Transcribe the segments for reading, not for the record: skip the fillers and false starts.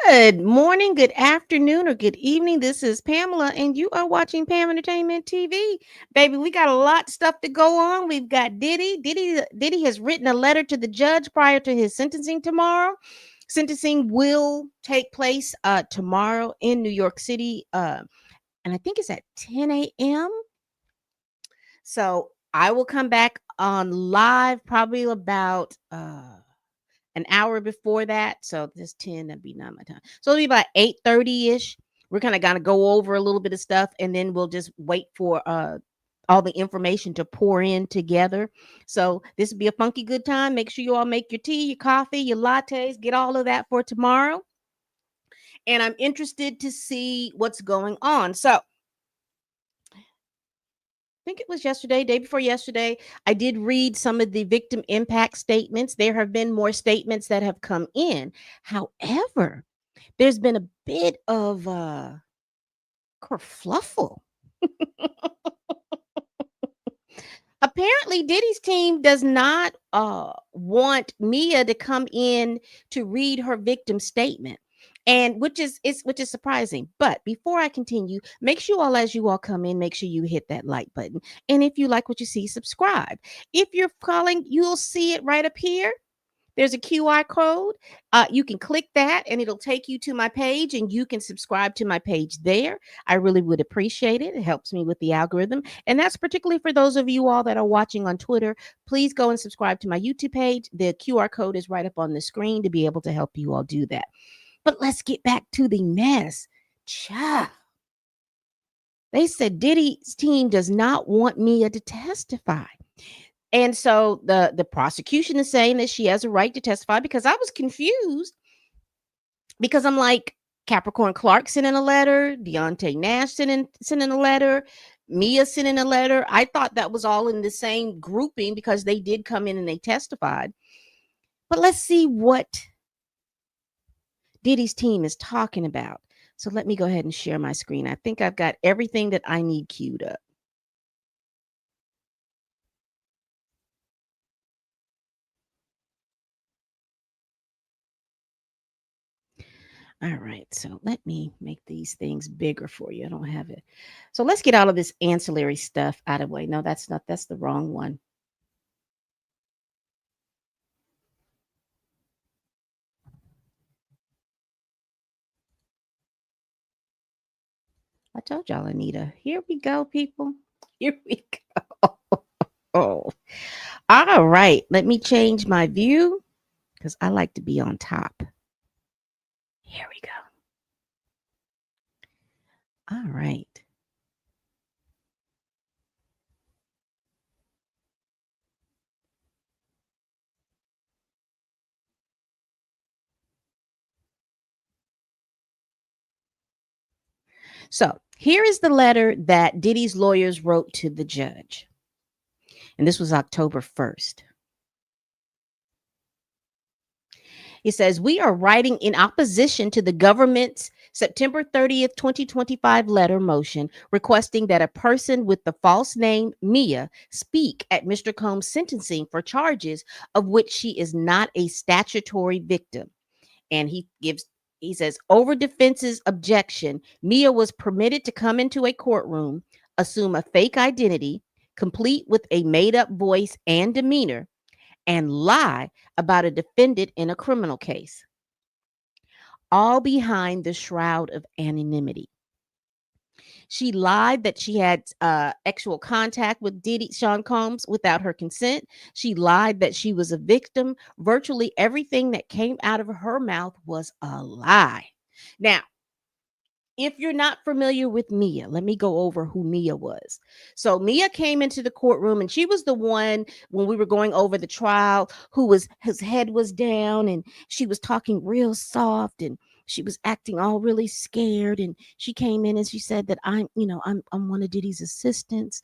Good morning, good afternoon, or good evening. This is Pamela, and you are watching Pam Entertainment TV. Baby, we got a lot of stuff to go on. We've got Diddy. Diddy has written a letter to the judge prior to his sentencing tomorrow. Sentencing will take place tomorrow in New York City, and I think it's at 10 a.m. So I will come back on live probably about an hour before that. So this 10, that'd be not my time. So it'll be about 8:30-ish. We're kind of gonna go over a little bit of stuff, and then we'll just wait for all the information to pour in together. So this will be a funky good time. Make sure you all make your tea, your coffee, your lattes, get all of that for tomorrow. And I'm interested to see what's going on. So think it was yesterday, day before yesterday, I did read some of the victim impact statements. There have been more statements that have come in. However, there's been a bit of kerfluffle. Apparently, Diddy's team does not want Mia to come in to read her victim statement, and which is surprising. But before I continue, make sure as you all come in, make sure you hit that like button, and if you like what you see, subscribe. If you're calling, you'll see it right up here. There's a QR code. You can click that and it'll take you to my page, and you can subscribe to my page there. I really would appreciate it. It helps me with the algorithm. And that's particularly for those of you all that are watching on Twitter. Please go and subscribe to my YouTube page. The QR code is right up on the screen to be able to help you all do that. But let's get back to the mess. Child. They said Diddy's team does not want Mia to testify. And so the prosecution is saying that she has a right to testify, because I was confused, because I'm like, Capricorn Clark sent in a letter, Deontay Nash sent in a letter, Mia sent in a letter. I thought that was all in the same grouping because they did come in and they testified. But let's see what Diddy's team is talking about. So let me go ahead and share my screen. I think I've got everything that I need queued up. All right, so let me make these things bigger for you. I don't have it. So let's get all of this ancillary stuff out of the way. No, that's the wrong one. I told y'all, Anita. Here we go, people. Here we go. Oh, all right. Let me change my view because I like to be on top. Here we go. All right. So here is the letter that Diddy's lawyers wrote to the judge. And this was October 1st. He says, "We are writing in opposition to the government's September 30th, 2025 letter motion requesting that a person with the false name Mia speak at Mr. Combs' sentencing for charges of which she is not a statutory victim." And he says, over defense's objection, Mia was permitted to come into a courtroom, assume a fake identity, complete with a made up voice and demeanor, and lie about a defendant in a criminal case, all behind the shroud of anonymity. She lied that she had actual contact with Sean Combs without her consent. She lied that she was a victim. Virtually everything that came out of her mouth was a lie. Now, if you're not familiar with Mia, let me go over who Mia was. So Mia came into the courtroom and she was the one when we were going over the trial who was his head was down and she was talking real soft and she was acting all really scared, and she came in and she said that I'm one of Diddy's assistants,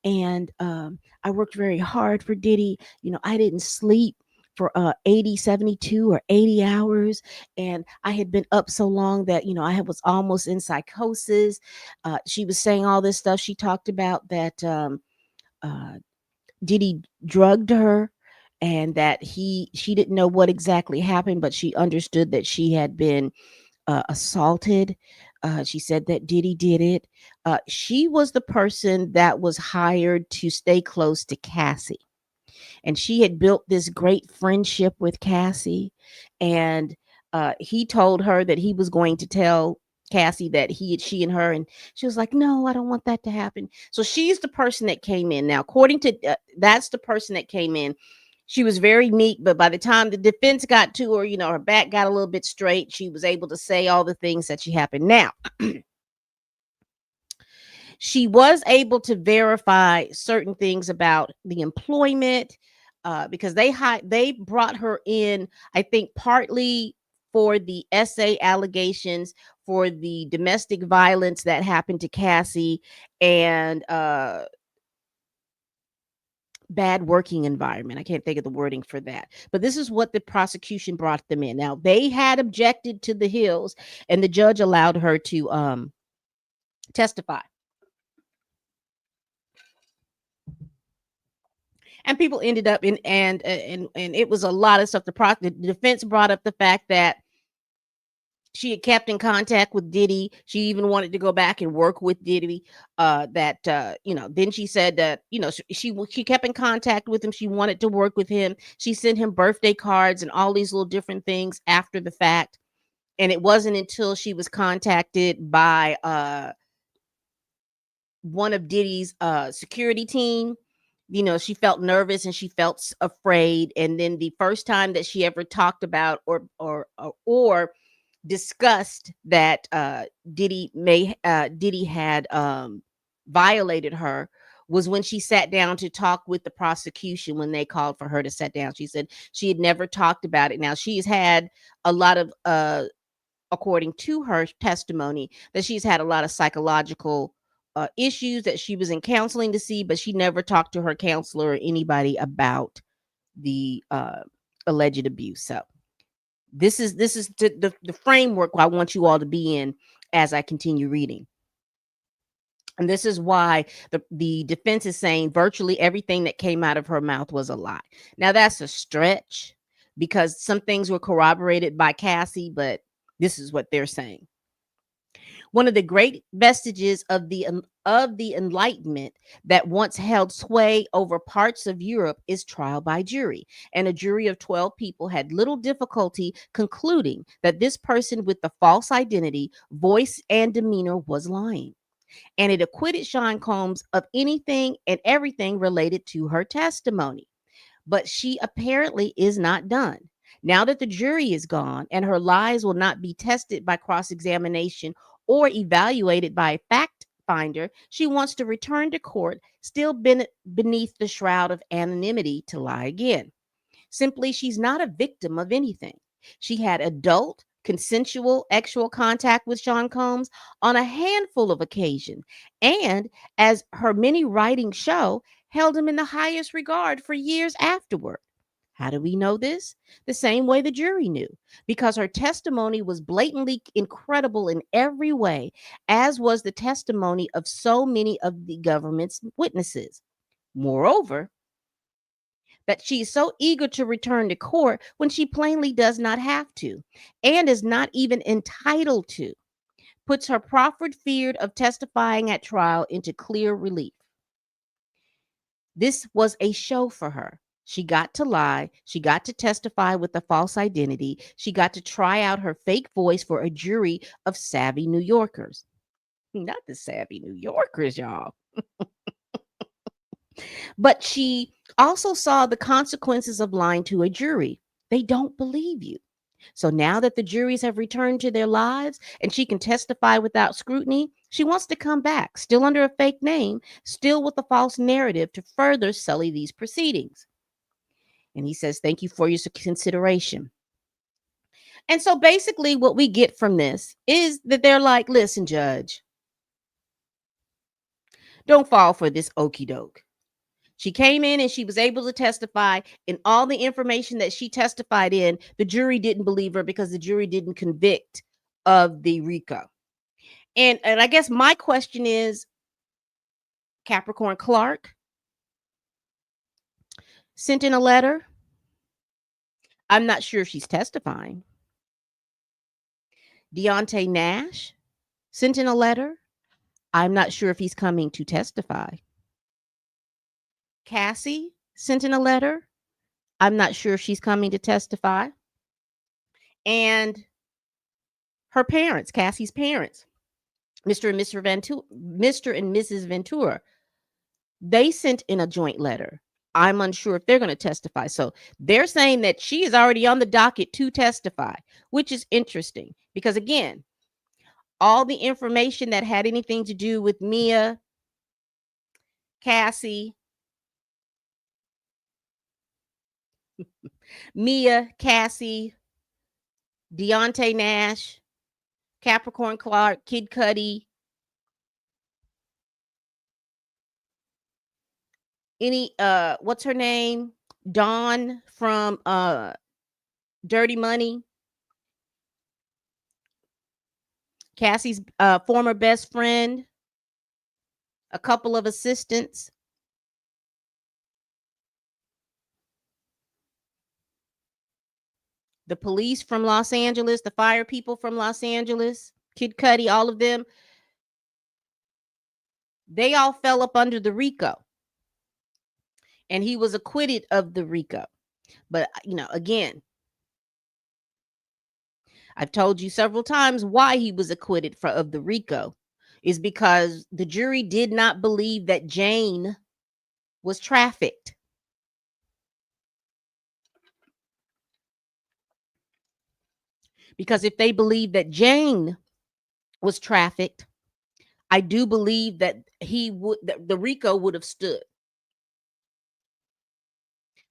and I worked very hard for Diddy. I didn't sleep for 80, 72 or 80 hours, and I had been up so long that I was almost in psychosis. She was saying all this stuff. She talked about that uh, Diddy drugged her, and that she didn't know what exactly happened, but she understood that she had been assaulted. She said that Diddy did it. She was the person that was hired to stay close to Cassie, and she had built this great friendship with Cassie. And he told her that he was going to tell Cassie that she and her, and she was like, "No, I don't want that to happen." So she's the person that came in. Now, according to that's the person that came in. She was very meek, but by the time the defense got to her, her back got a little bit straight. She was able to say all the things that she happened. Now, she was able to verify certain things about the employment, because they brought her in, I think, partly for the essay allegations for the domestic violence that happened to Cassie, and bad working environment. I can't think of the wording for that. But this is what the prosecution brought them in. Now, they had objected to the Hills, and the judge allowed her to testify. And people ended up in, and it was a lot of stuff. The defense brought up the fact that she had kept in contact with Diddy. She even wanted to go back and work with Diddy. Then she said that she kept in contact with him. She wanted to work with him. She sent him birthday cards and all these little different things after the fact. And it wasn't until she was contacted by one of Diddy's security team. She felt nervous and she felt afraid. And then the first time that she ever talked about or discussed that Diddy had violated her was when she sat down to talk with the prosecution when they called for her to sit down. She said she had never talked about it. Now, she's had a lot of according to her testimony, that she's had a lot of psychological issues, that she was in counseling to see, but she never talked to her counselor or anybody about the alleged abuse. So this is the framework I want you all to be in as I continue reading. And this is why the defense is saying virtually everything that came out of her mouth was a lie. Now, that's a stretch because some things were corroborated by Cassie, but this is what they're saying. One of the great vestiges of the Enlightenment that once held sway over parts of Europe is trial by jury. And a jury of 12 people had little difficulty concluding that this person with the false identity, voice, and demeanor was lying. And it acquitted Sean Combs of anything and everything related to her testimony. But she apparently is not done. Now that the jury is gone and her lies will not be tested by cross examination or evaluated by a fact finder, she wants to return to court, still beneath the shroud of anonymity, to lie again. Simply, she's not a victim of anything. She had adult, consensual, actual contact with Sean Combs on a handful of occasions, and, as her many writings show, held him in the highest regard for years afterward. How do we know this? The same way the jury knew, because her testimony was blatantly incredible in every way, as was the testimony of so many of the government's witnesses. Moreover, that she is so eager to return to court when she plainly does not have to and is not even entitled to, puts her proffered fear of testifying at trial into clear relief. This was a show for her. She got to lie. She got to testify with a false identity. She got to try out her fake voice for a jury of savvy New Yorkers. Not the savvy New Yorkers, y'all. But she also saw the consequences of lying to a jury. They don't believe you. So now that the juries have returned to their lives and she can testify without scrutiny, she wants to come back, still under a fake name, still with a false narrative to further sully these proceedings. And he says, "Thank you for your consideration." And so basically, what we get from this is that they're like, "Listen, judge, don't fall for this okey doke." She came in and she was able to testify, and all the information that she testified in, the jury didn't believe her because the jury didn't convict of the RICO. And I guess my question is, Capricorn Clark sent in a letter. I'm not sure if she's testifying. Deontay Nash sent in a letter. I'm not sure if he's coming to testify. Cassie sent in a letter. I'm not sure if she's coming to testify. And her parents, Cassie's parents, Mr. and Mrs. Ventura, they sent in a joint letter. I'm unsure if they're going to testify. So they're saying that she is already on the docket to testify, which is interesting because, again, all the information that had anything to do with Mia, Cassie, Deontay Nash, Capricorn Clark, Kid Cudi, what's her name? Dawn from Dirty Money, Cassie's former best friend, a couple of assistants. The police from Los Angeles, the fire people from Los Angeles, Kid Cudi, all of them, they all fell up under the RICO. And he was acquitted of the RICO. But, again, I've told you several times why he was acquitted of the RICO is because the jury did not believe that Jane was trafficked. Because if they believed that Jane was trafficked, I do believe that the RICO would have stood.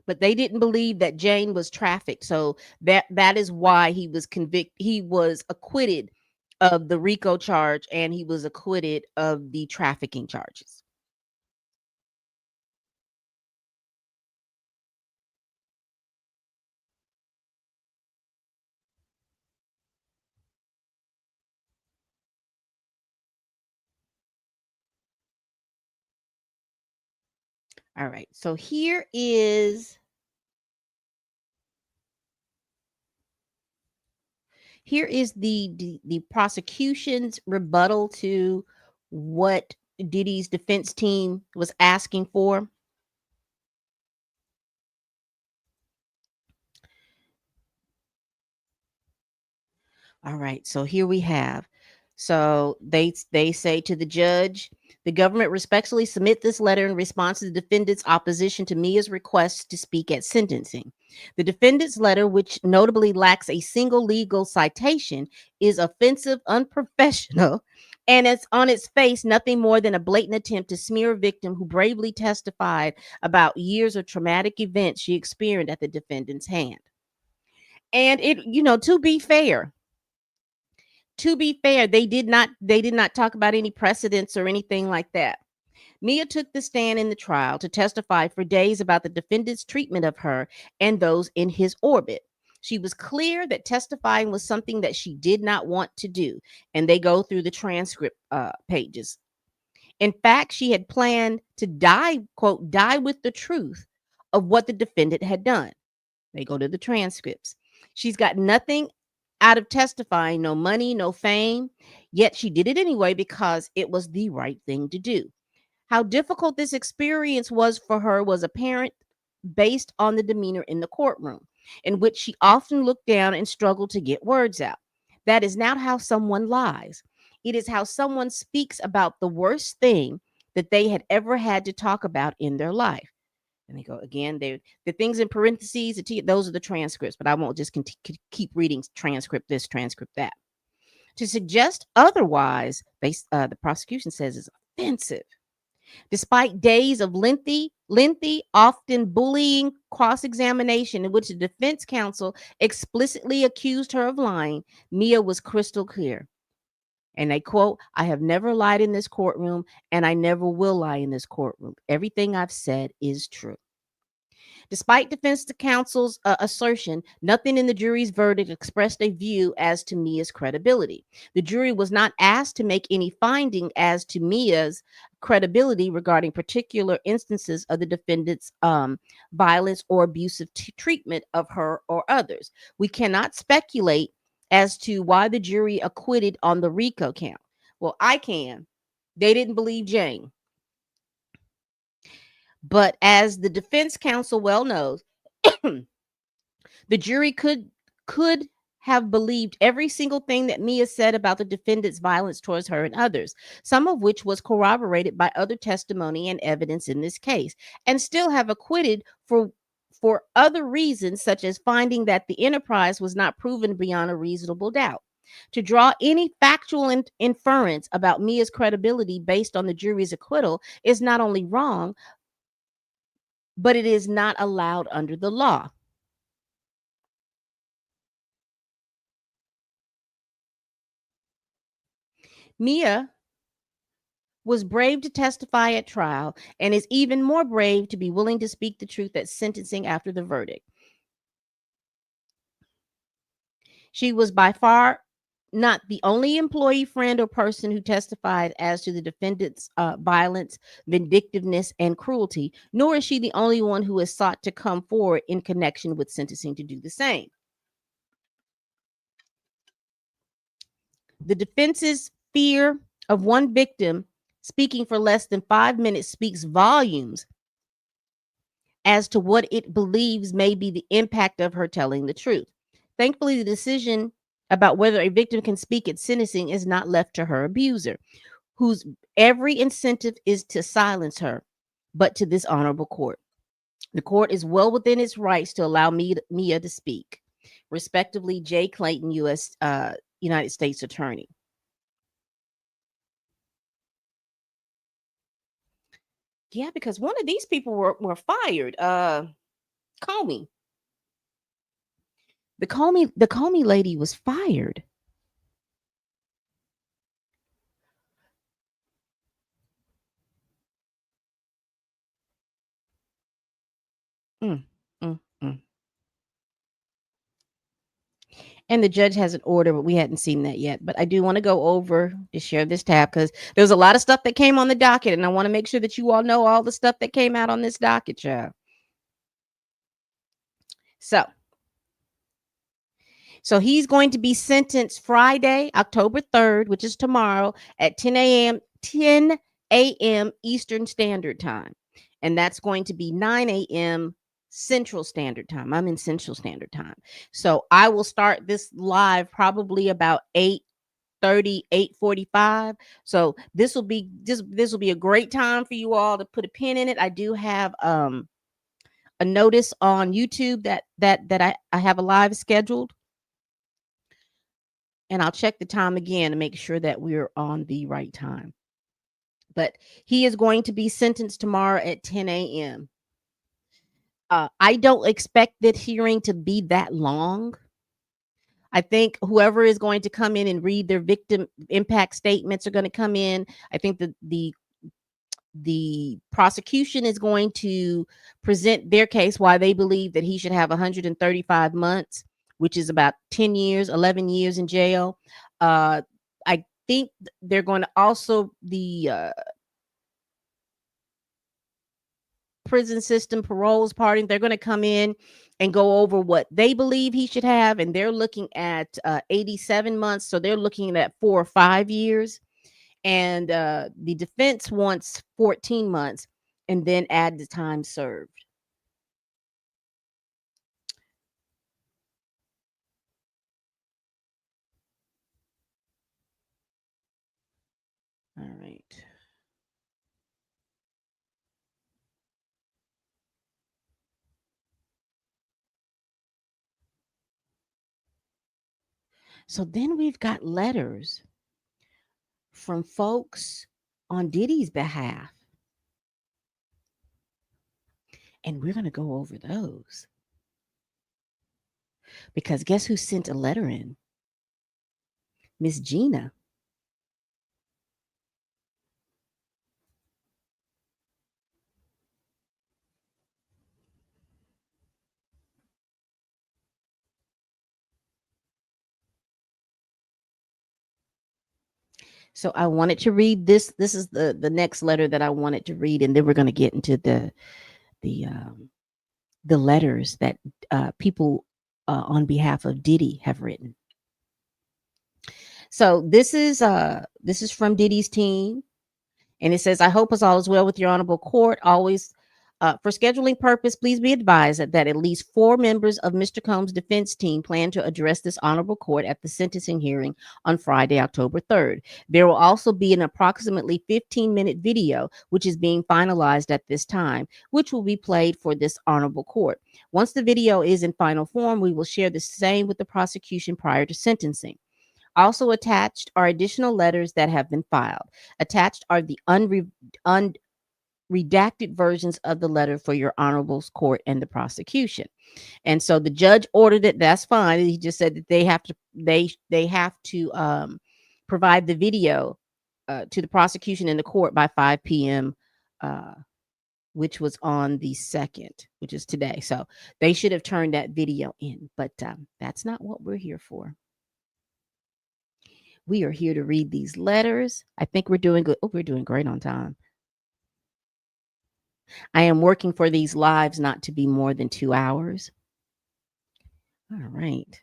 But they didn't believe that Jane was trafficked. So that is why he was convicted. He was acquitted of the RICO charge and he was acquitted of the trafficking charges. All right. So here is the prosecution's rebuttal to what Diddy's defense team was asking for. All right, so here we have. So they say to the judge, the government respectfully submit this letter in response to the defendant's opposition to Mia's request to speak at sentencing. The defendant's letter, which notably lacks a single legal citation, is offensive, unprofessional, and it's on its face nothing more than a blatant attempt to smear a victim who bravely testified about years of traumatic events she experienced at the defendant's hand. And to be fair, they did not talk about any precedents or anything like that. Mia took the stand in the trial to testify for days about the defendant's treatment of her and those in his orbit. She was clear that testifying was something that she did not want to do, and they go through the transcript pages. In fact, she had planned to die, quote, die with the truth of what the defendant had done. They go to the transcripts. She's got nothing out of testifying, no money, no fame, yet she did it anyway because it was the right thing to do. How difficult this experience was for her was apparent based on the demeanor in the courtroom, in which she often looked down and struggled to get words out. That is not how someone lies. It is how someone speaks about the worst thing that they had ever had to talk about in their life. And they go again. The things in parentheses. Those are the transcripts, but I won't just keep reading transcript this, transcript that. To suggest otherwise, the prosecution says is offensive. Despite days of lengthy, often bullying cross examination in which the defense counsel explicitly accused her of lying, Mia was crystal clear. And they quote, "I have never lied in this courtroom, and I never will lie in this courtroom. Everything I've said is true." Despite defense counsel's assertion, nothing in the jury's verdict expressed a view as to Mia's credibility. The jury was not asked to make any finding as to Mia's credibility regarding particular instances of the defendant's violence or abusive treatment of her or others. We cannot speculate as to why the jury acquitted on the RICO count. Well, I can. They didn't believe Jane. But as the defense counsel well knows, the jury could have believed every single thing that Mia said about the defendant's violence towards her and others, some of which was corroborated by other testimony and evidence in this case, and still have acquitted for other reasons, such as finding that the enterprise was not proven beyond a reasonable doubt. To draw any factual inference about Mia's credibility based on the jury's acquittal is not only wrong, but it is not allowed under the law. Mia was brave to testify at trial and is even more brave to be willing to speak the truth at sentencing after the verdict. She was by far not the only employee, friend, or person who testified as to the defendant's violence, vindictiveness, and cruelty, nor is she the only one who has sought to come forward in connection with sentencing to do the same. The defense's fear of one victim speaking for less than 5 minutes speaks volumes as to what it believes may be the impact of her telling the truth. Thankfully, the decision about whether a victim can speak at sentencing is not left to her abuser, whose every incentive is to silence her, but to this honorable court. The court is well within its rights to allow Mia to speak. Respectively, J. Clayton, U.S. United States Attorney. Yeah, because one of these people were fired. Comey. The Comey lady was fired. Mm, mm, mm. And the judge has an order, but we hadn't seen that yet. But I do want to go over to share this tab because there's a lot of stuff that came on the docket, and I want to make sure that you all know all the stuff that came out on this docket, child. So he's going to be sentenced Friday, October 3rd, which is tomorrow at 10 a.m. Eastern Standard Time. And that's going to be 9 a.m. Central Standard Time. I'm in Central Standard Time. So I will start this live probably about 8:30, 8:45. So this will be a great time for you all to put a pin in it. I do have a notice on YouTube that I have a live scheduled. And I'll check the time again to make sure that we're on the right time. But he is going to be sentenced tomorrow at 10 a.m. I don't expect that hearing to be that long. I think whoever is going to come in and read their victim impact statements are going to come in. I think the the prosecution is going to present their case why they believe that he should have 135 months, which is about 10 years, 11 years in jail. I think they're going to also the prison system paroles party, they're going to come in and go over what they believe he should have, and they're looking at 87 months, so they're looking at 4 or 5 years. And the defense wants 14 months and then add the time served. All right. So then we've got letters from folks on Diddy's behalf, and we're going to go over those because guess who sent a letter in? Miss Gina. So I wanted to read this. This is the next letter that I wanted to read, and then we're going to get into the the letters that people on behalf of Diddy have written. So this is from Diddy's team. And it says, I hope us all is well with your honorable court. Always, for scheduling purpose, please be advised that at least 4 members of Mr. Combs' defense team plan to address this honorable court at the sentencing hearing on Friday, October 3rd. There will also be an approximately 15-minute video, which is being finalized at this time, which will be played for this honorable court. Once the video is in final form, we will share the same with the prosecution prior to sentencing. Also attached are additional letters that have been filed. Attached are the unredacted versions of the letter for your honorable's court and the prosecution. And so the judge ordered it. That's fine. He just said that they have to provide the video to the prosecution and the court by 5 p.m. Which was on the 2nd, which is today. So they should have turned that video in, but that's not what we're here for. We are here to read these letters. I think we're doing good. Oh, we're doing great on time. I am working for these lives not to be more than 2 hours. All right.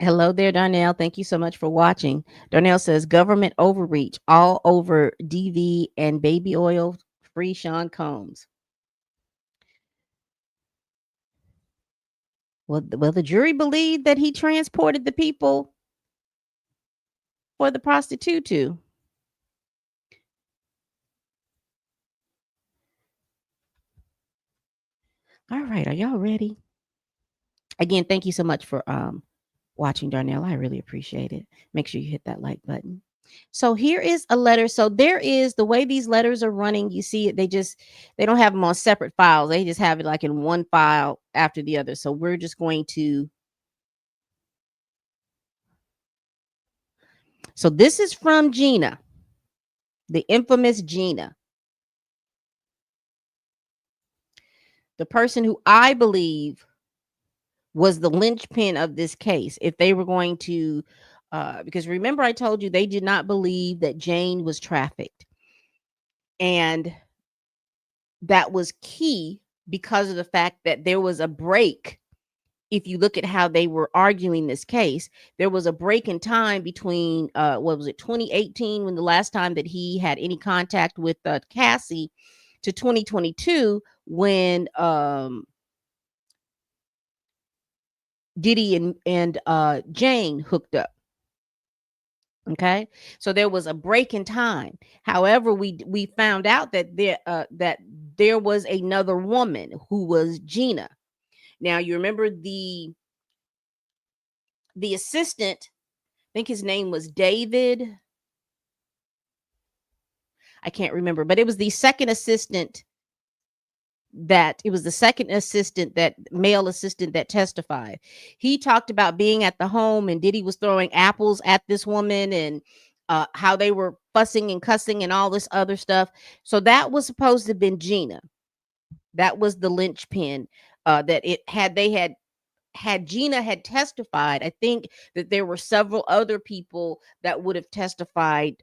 Hello there, Darnell. Thank you so much for watching. Darnell says government overreach all over DV and baby oil free Sean Combs. Well, the jury believed that he transported the people for the prostitute too. All right, are y'all ready? Again, thank you so much for watching, Darnell. I really appreciate it. Make sure you hit that like button. So here is a letter. So there is the way these letters are running. You see it. They don't have them on separate files. They just have it like in one file after the other. So we're just going to. So this is from Gina, the infamous Gina, the person who I believe was the linchpin of this case. If they were going to, because remember, I told you they did not believe that Jane was trafficked. And that was key because of the fact that there was a break. If you look at how they were arguing this case, there was a break in time between what was it, 2018, when the last time that he had any contact with Cassie, to 2022 when Diddy and Jane hooked up. Okay, so there was a break in time. However, we found out that there was another woman who was Gina. Now you remember the assistant. I think his name was David. I can't remember, but it was the second assistant that it was the second assistant, that male assistant that testified. He talked about being at the home and Diddy was throwing apples at this woman, and how they were fussing and cussing and all this other stuff. So that was supposed to have been Gina. That was the linchpin. That it had they had Gina had testified, I think that there were several other people that would have testified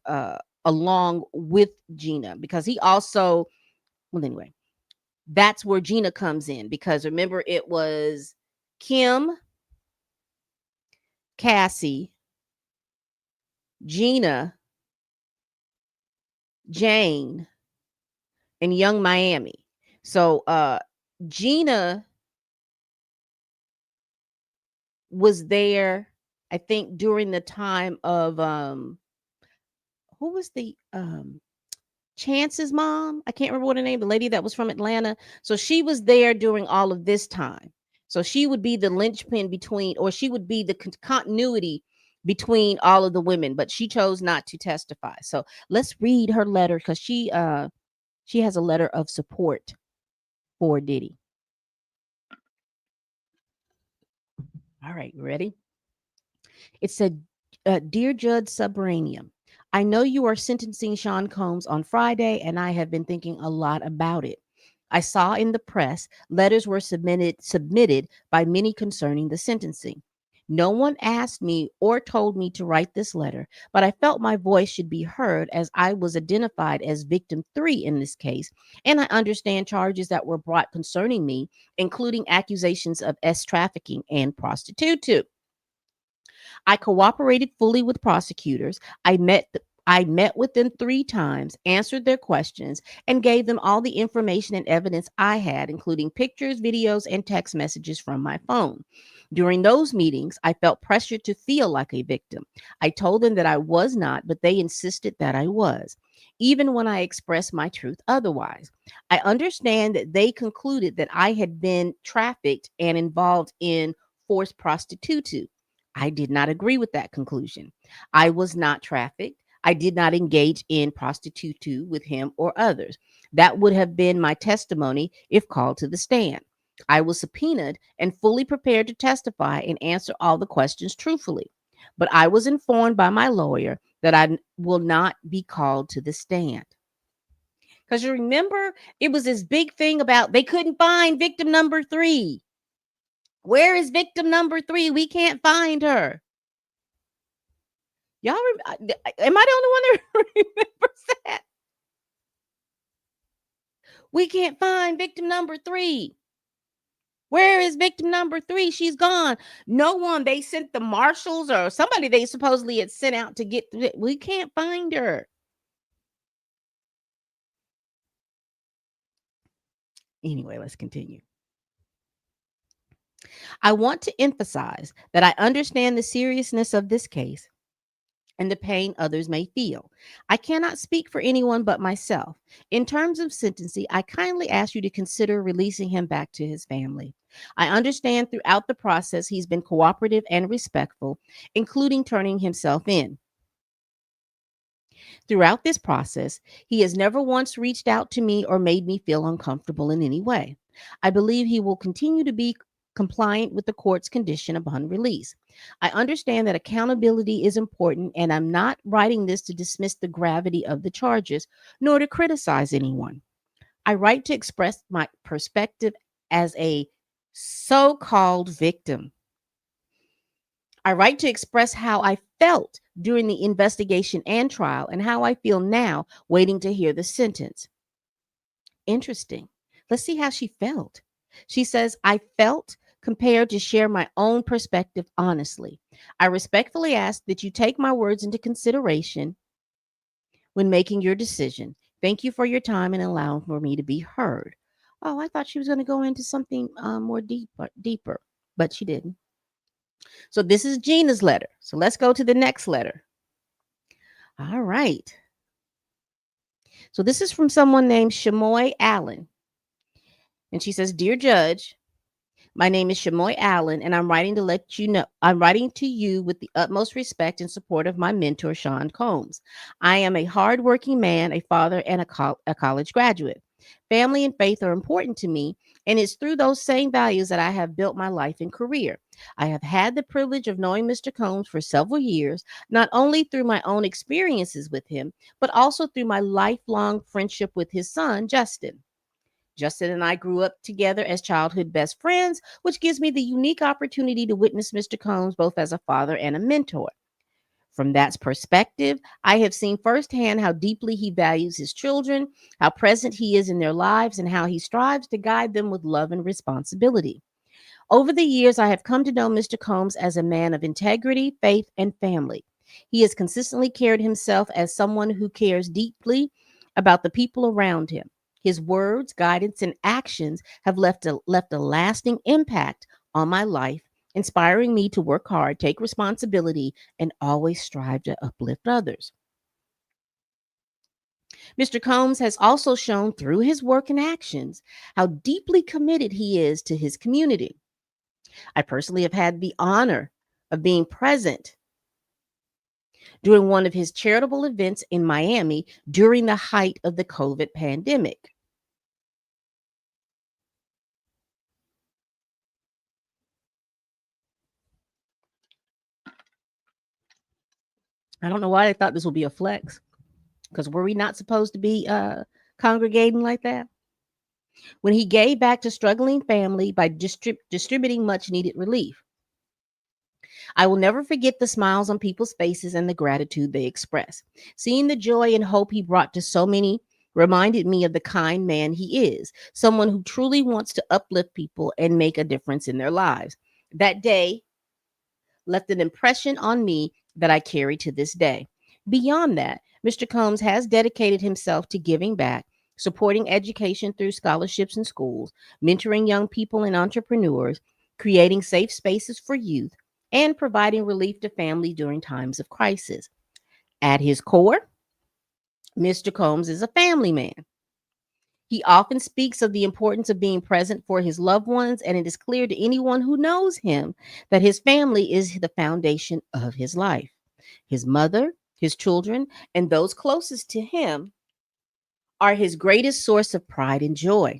along with Gina, because he also, well, anyway, that's where Gina comes in, because remember, it was Kim, Cassie, Gina, Jane, and Young Miami. So Gina was there, I think, during the time of who was the Chance's mom? I can't remember what her name, the lady that was from Atlanta. So she was there during all of this time. So she would be the linchpin between, or she would be the continuity between all of the women, but she chose not to testify. So let's read her letter, because she has a letter of support for Diddy. All right, ready? It said, Dear Judge Subranium, I know you are sentencing Sean Combs on Friday, and I have been thinking a lot about it. I saw in the press letters were submitted by many concerning the sentencing. No one asked me or told me to write this letter, but I felt my voice should be heard, as I was identified as victim 3 in this case, and I understand charges that were brought concerning me, including accusations of trafficking and prostitution. I cooperated fully with prosecutors. I met with them 3 times, answered their questions, and gave them all the information and evidence I had, including pictures, videos, and text messages from my phone. During those meetings, I felt pressured to feel like a victim. I told them that I was not, but they insisted that I was, even when I expressed my truth otherwise. I understand that they concluded that I had been trafficked and involved in forced prostitution. I did not agree with that conclusion. I was not trafficked. I did not engage in prostitution with him or others. That would have been my testimony if called to the stand. I was subpoenaed and fully prepared to testify and answer all the questions truthfully. But I was informed by my lawyer that I will not be called to the stand. Because you remember, it was this big thing about they couldn't find victim number 3. Where is victim number 3? We can't find her. Y'all, am I the only one that remembers that? We can't find victim number 3. Where is victim number 3? She's gone. No one. They sent the marshals or somebody they supposedly had sent out to get. We can't find her. Anyway, let's continue. I want to emphasize that I understand the seriousness of this case and the pain others may feel. I cannot speak for anyone but myself. In terms of sentencing, I kindly ask you to consider releasing him back to his family. I understand throughout the process he's been cooperative and respectful, including turning himself in. Throughout this process, he has never once reached out to me or made me feel uncomfortable in any way. I believe he will continue to be compliant with the court's condition upon release. I understand that accountability is important, and I'm not writing this to dismiss the gravity of the charges, nor to criticize anyone. I write to express my perspective as a so called victim. I write to express how I felt during the investigation and trial, and how I feel now waiting to hear the sentence. Interesting. Let's see how she felt. She says, I felt compared to share my own perspective honestly. I respectfully ask that you take my words into consideration when making your decision. Thank you for your time and allowing for me to be heard. Oh, I thought she was going to go into something more deeper, but she didn't. So this is Gina's letter. So let's go to the next letter. All right. So this is from someone named Shamoy Allen. And she says, Dear Judge, my name is Shamoy Allen, and I'm writing to let you know, I'm writing to you with the utmost respect and support of my mentor, Sean Combs. I am a hardworking man, a father, and a college graduate. Family and faith are important to me, and it's through those same values that I have built my life and career. I have had the privilege of knowing Mr. Combs for several years, not only through my own experiences with him, but also through my lifelong friendship with his son, Justin. Justin and I grew up together as childhood best friends, which gives me the unique opportunity to witness Mr. Combs both as a father and a mentor. From that perspective, I have seen firsthand how deeply he values his children, how present he is in their lives, and how he strives to guide them with love and responsibility. Over the years, I have come to know Mr. Combs as a man of integrity, faith, and family. He has consistently carried himself as someone who cares deeply about the people around him. His words, guidance, and actions have left a lasting impact on my life, inspiring me to work hard, take responsibility, and always strive to uplift others. Mr. Combs has also shown through his work and actions how deeply committed he is to his community. I personally have had the honor of being present during one of his charitable events in Miami during the height of the COVID pandemic. I don't know why they thought this would be a flex, because were we not supposed to be congregating like that? When he gave back to struggling family by distributing much needed relief. I will never forget the smiles on people's faces and the gratitude they express. Seeing the joy and hope he brought to so many reminded me of the kind man he is, someone who truly wants to uplift people and make a difference in their lives. That day left an impression on me that I carry to this day. Beyond that, Mr. Combs has dedicated himself to giving back, supporting education through scholarships and schools, mentoring young people and entrepreneurs, creating safe spaces for youth, and providing relief to families during times of crisis. At his core, Mr. Combs is a family man. He often speaks of the importance of being present for his loved ones, and it is clear to anyone who knows him that his family is the foundation of his life. His mother, his children, and those closest to him are his greatest source of pride and joy.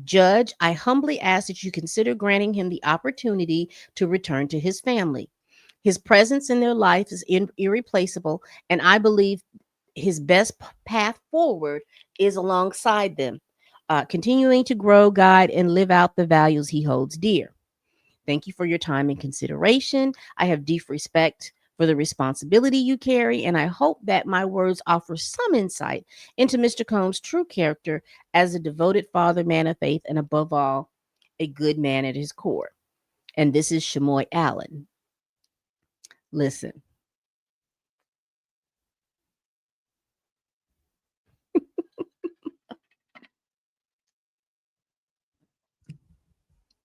Judge, I humbly ask that you consider granting him the opportunity to return to his family. His presence in their life is irreplaceable, and I believe his best path forward is alongside them, continuing to grow, guide, and live out the values he holds dear. Thank you for your time and consideration. I have deep respect for the responsibility you carry, and I hope that my words offer some insight into Mr. Combs' true character as a devoted father, man of faith, and above all, a good man at his core. And this is Shamoy Allen. Listen,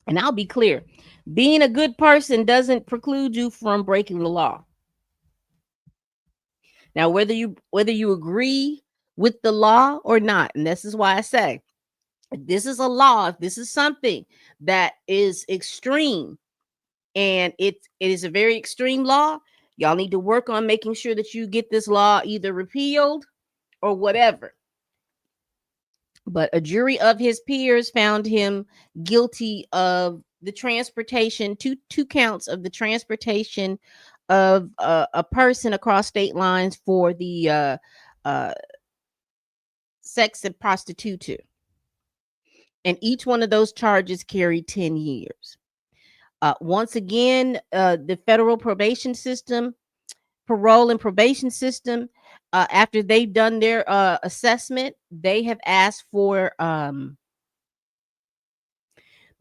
and I'll be clear, being a good person doesn't preclude you from breaking the law. Now, whether you agree with the law or not, and this is why I say, if this is a law, if this is something that is extreme, and it is a very extreme law, y'all need to work on making sure that you get this law either repealed or whatever. But a jury of his peers found him guilty of the transportation, two counts of the transportation of a person across state lines for the uh, sex and prostitute. And each one of those charges carried 10 years. Once again, the federal probation system, parole and probation system, after they've done their assessment, they have asked for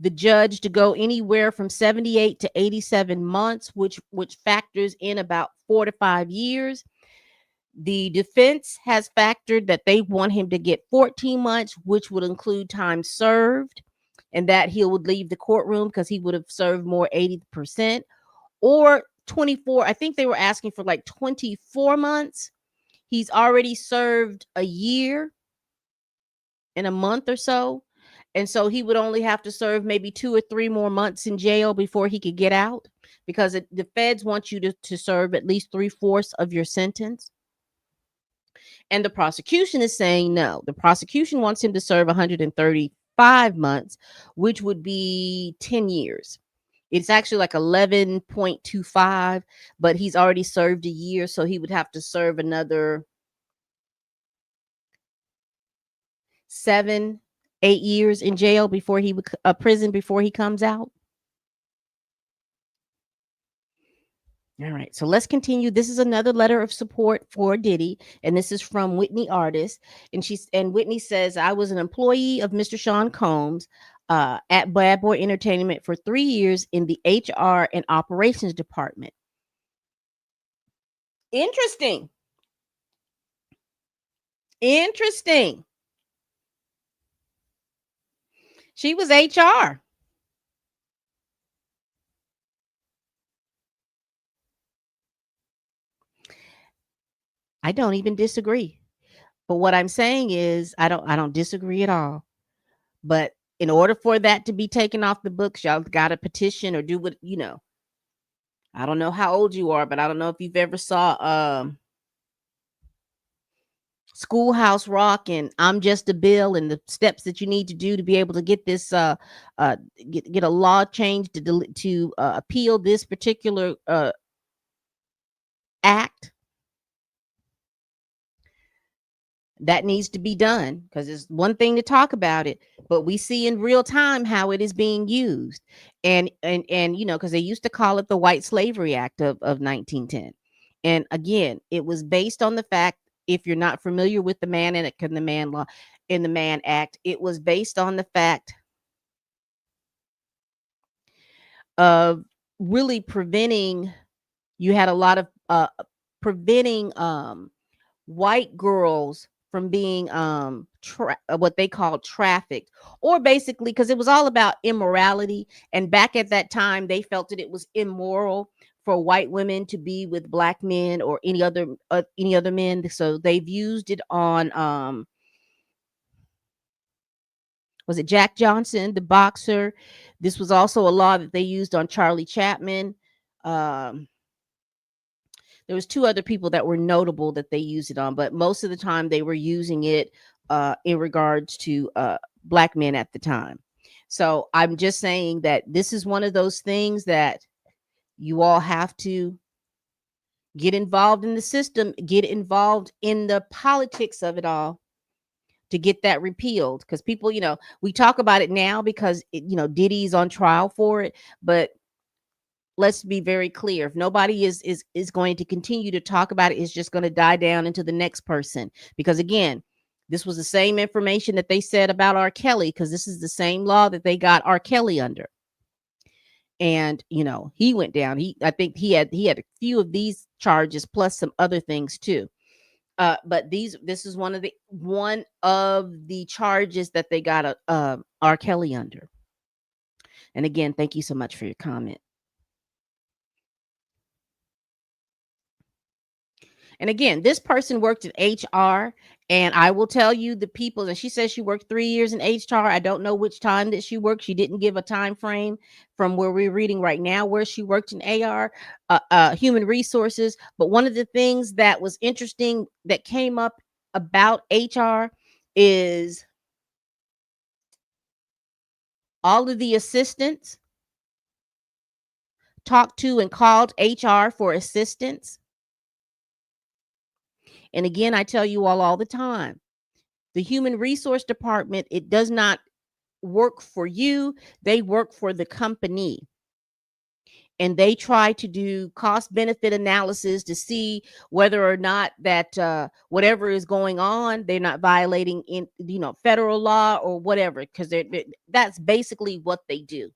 the judge to go anywhere from 78 to 87 months, which factors in about 4 to 5 years. The defense has factored that they want him to get 14 months, which would include time served, and that he would leave the courtroom because he would have served more 80%, or 24. I think they were asking for like 24 months. He's already served a year in a month or so. And so he would only have to serve maybe 2 or 3 more months in jail before he could get out, because the feds want you to serve at least 3/4 of your sentence. And the prosecution is saying no. The prosecution wants him to serve 135 months, which would be 10 years. It's actually like 11.25, but he's already served a year, so he would have to serve another 7, 8 years in jail before he would prison before he comes out. All right, so let's continue. This is another letter of support for Diddy, and this is from Whitney Artist, and Whitney says, "I was an employee of Mr. Sean Combs at Bad Boy Entertainment for 3 years in the HR and operations department." Interesting. Interesting. She was HR. I don't even disagree. But what I'm saying is I don't disagree at all. But in order for that to be taken off the books, y'all got to petition or do what. I don't know how old you are, but I don't know if you've ever saw Schoolhouse Rock and I'm Just a Bill and the steps that you need to do to be able to get this uh get a law change to appeal this particular act. That needs to be done because it's one thing to talk about it, but we see in real time how it is being used. And because they used to call it the White Slavery Act of 1910. And again, it was based on the fact, if you're not familiar with the Man and the Man Law in the Man Act, it was based on the fact of really preventing, you had a lot of preventing white girls from being what they call trafficked, or basically because it was all about immorality, and back at that time they felt that it was immoral for white women to be with black men or any other men, so they've used it on was it Jack Johnson, the boxer. This was also a law that they used on Charlie Chapman. um there was two other people that were notable that they used it on, but most of the time they were using it in regards to black men at the time. So I'm just saying that this is one of those things that you all have to get involved in the system, get involved in the politics of it all to get that repealed. Because people, we talk about it now because Diddy's on trial for it, but let's be very clear. If nobody is going to continue to talk about it, it's just going to die down into the next person. Because again, this was the same information that they said about R. Kelly, because this is the same law that they got R. Kelly under. And he went down. I think he had a few of these charges plus some other things too. But this is one of the charges that they got R. Kelly under. And again, thank you so much for your comment. And again, this person worked in HR, and I will tell you the people. And she says she worked 3 years in HR. I don't know which time that she worked. She didn't give a time frame from where we're reading right now where she worked in AR, human resources. But one of the things that was interesting that came up about HR is all of the assistants talked to and called HR for assistance. And again, I tell you all the time, the human resource department, it does not work for you, they work for the company. And they try to do cost benefit analysis to see whether or not that whatever is going on, they're not violating in federal law or whatever, because that's basically what they do.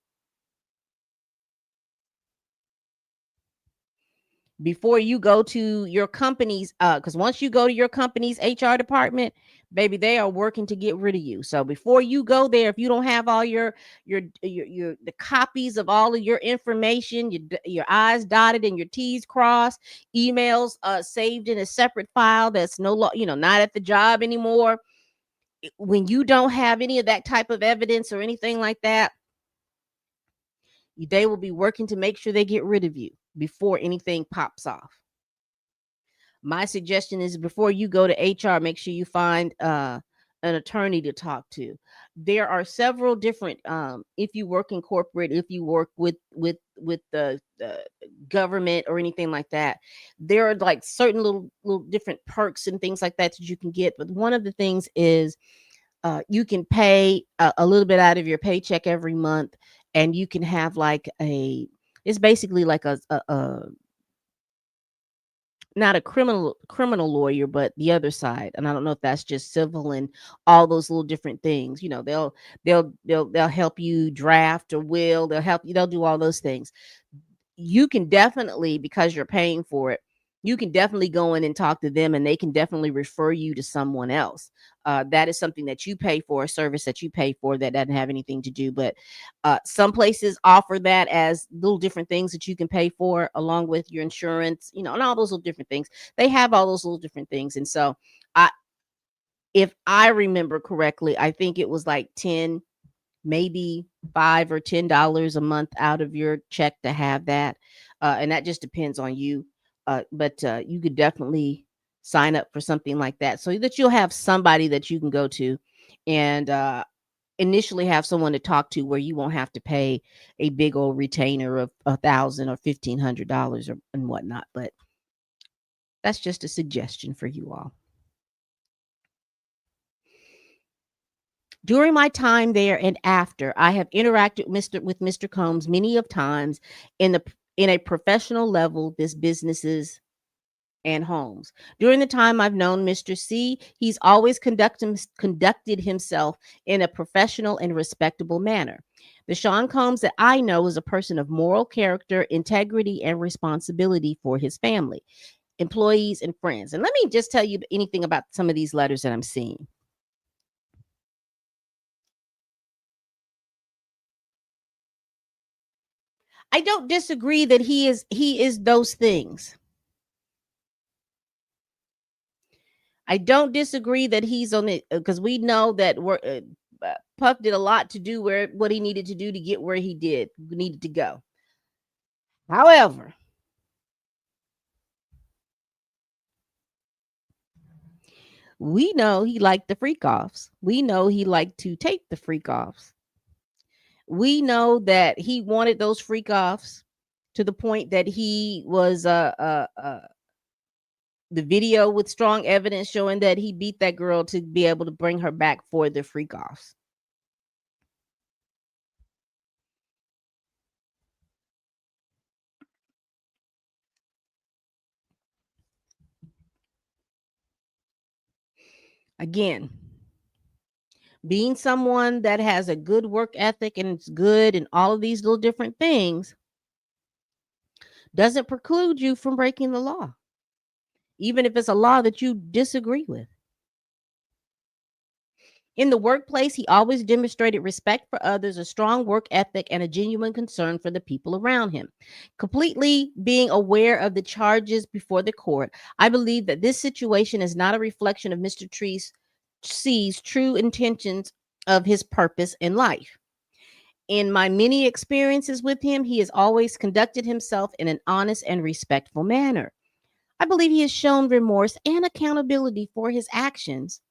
Before you go to your company's because once you go to your company's HR department, baby, they are working to get rid of you. So before you go there, if you don't have all your the copies of all of your information, your I's dotted and your T's crossed, emails saved in a separate file that's not at the job anymore, when you don't have any of that type of evidence or anything like that, they will be working to make sure they get rid of you before anything pops off. My suggestion is before you go to HR, make sure you find an attorney to talk to. There are several different if you work in corporate, if you work with the government or anything like that, there are like certain little different perks and things like that that you can get. But one of the things is you can pay a little bit out of your paycheck every month, and you can have like a it's basically like a not a criminal lawyer, but the other side. And I don't know if that's just civil and all those little different things. You know, they'll help you draft a will. They'll help you. They'll do all those things. You can definitely, because you're paying for it, you can definitely go in and talk to them, and they can definitely refer you to someone else. That is something that you pay for, a service that you pay for that doesn't have anything to do. But some places offer that as little different things that you can pay for along with your insurance, you know, and all those little different things. They have all those little different things. And so, I, if I remember correctly, I think it was like 10, maybe $5 or $10 a month out of your check to have that. And that just depends on you. But you could definitely sign up for something like that so that you'll have somebody that you can go to and initially have someone to talk to where you won't have to pay a big old retainer of $1,000 or $1,500 or and whatnot. But that's just a suggestion for you all. During my time there and after, I have interacted with Mr. Combs many of times in a professional level, this businesses and homes. During the time I've known Mr. C, he's always conducted himself in a professional and respectable manner. The Sean Combs that I know is a person of moral character, integrity, and responsibility for his family, employees, and friends. And let me just tell you anything about some of these letters that I'm seeing. I don't disagree that he is those things. I don't disagree that he's on it because we know that Puff did a lot to do where what he needed to do to get where he needed to go. However, we know he liked the freak offs. We know he liked to take the freak offs. We know that he wanted those freak offs to the point that he was the video with strong evidence showing that he beat that girl to be able to bring her back for the freak offs. Again, being someone that has a good work ethic and it's good and all of these little different things doesn't preclude you from breaking the law, even if it's a law that you disagree with. In the workplace, he always demonstrated respect for others, a strong work ethic, and a genuine concern for the people around him. Completely being aware of the charges before the court, I believe that this situation is not a reflection of Mr. C's true intentions of his purpose in life. In my many experiences with him, he has always conducted himself in an honest and respectful manner. I believe he has shown remorse and accountability for his actions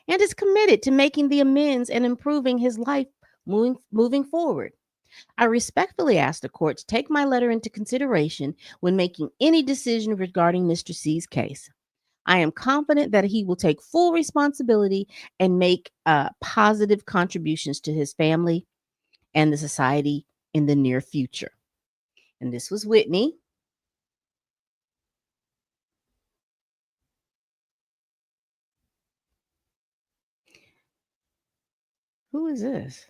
and is committed to making the amends and improving his life moving forward. I respectfully ask the court to take my letter into consideration when making any decision regarding Mr. C's case. I am confident that he will take full responsibility and make positive contributions to his family and the society in the near future. And this was Whitney. Who is this?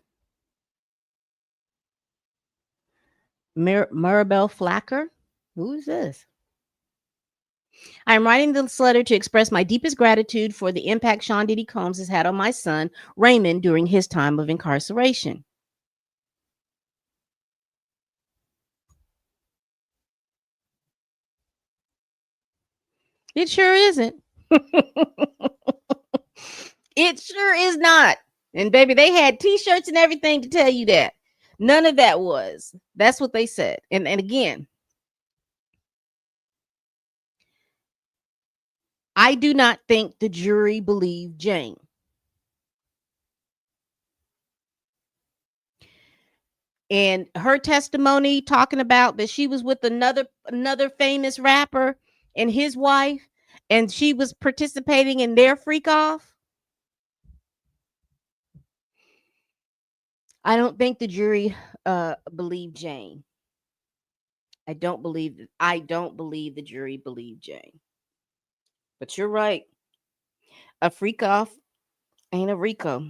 Maribel Flacker? Who is this? I am writing this letter to express my deepest gratitude for the impact Sean Diddy Combs has had on my son, Raymond, during his time of incarceration. It sure isn't. It sure is not. And baby, they had t-shirts and everything to tell you that. None of that was. That's what they said. And again, I do not think the jury believed Jane. And her testimony talking about that she was with another famous rapper and his wife, and she was participating in their freak off. I don't think the jury believed Jane. I don't believe the jury believed Jane. But you're right. A freak off ain't a Rico.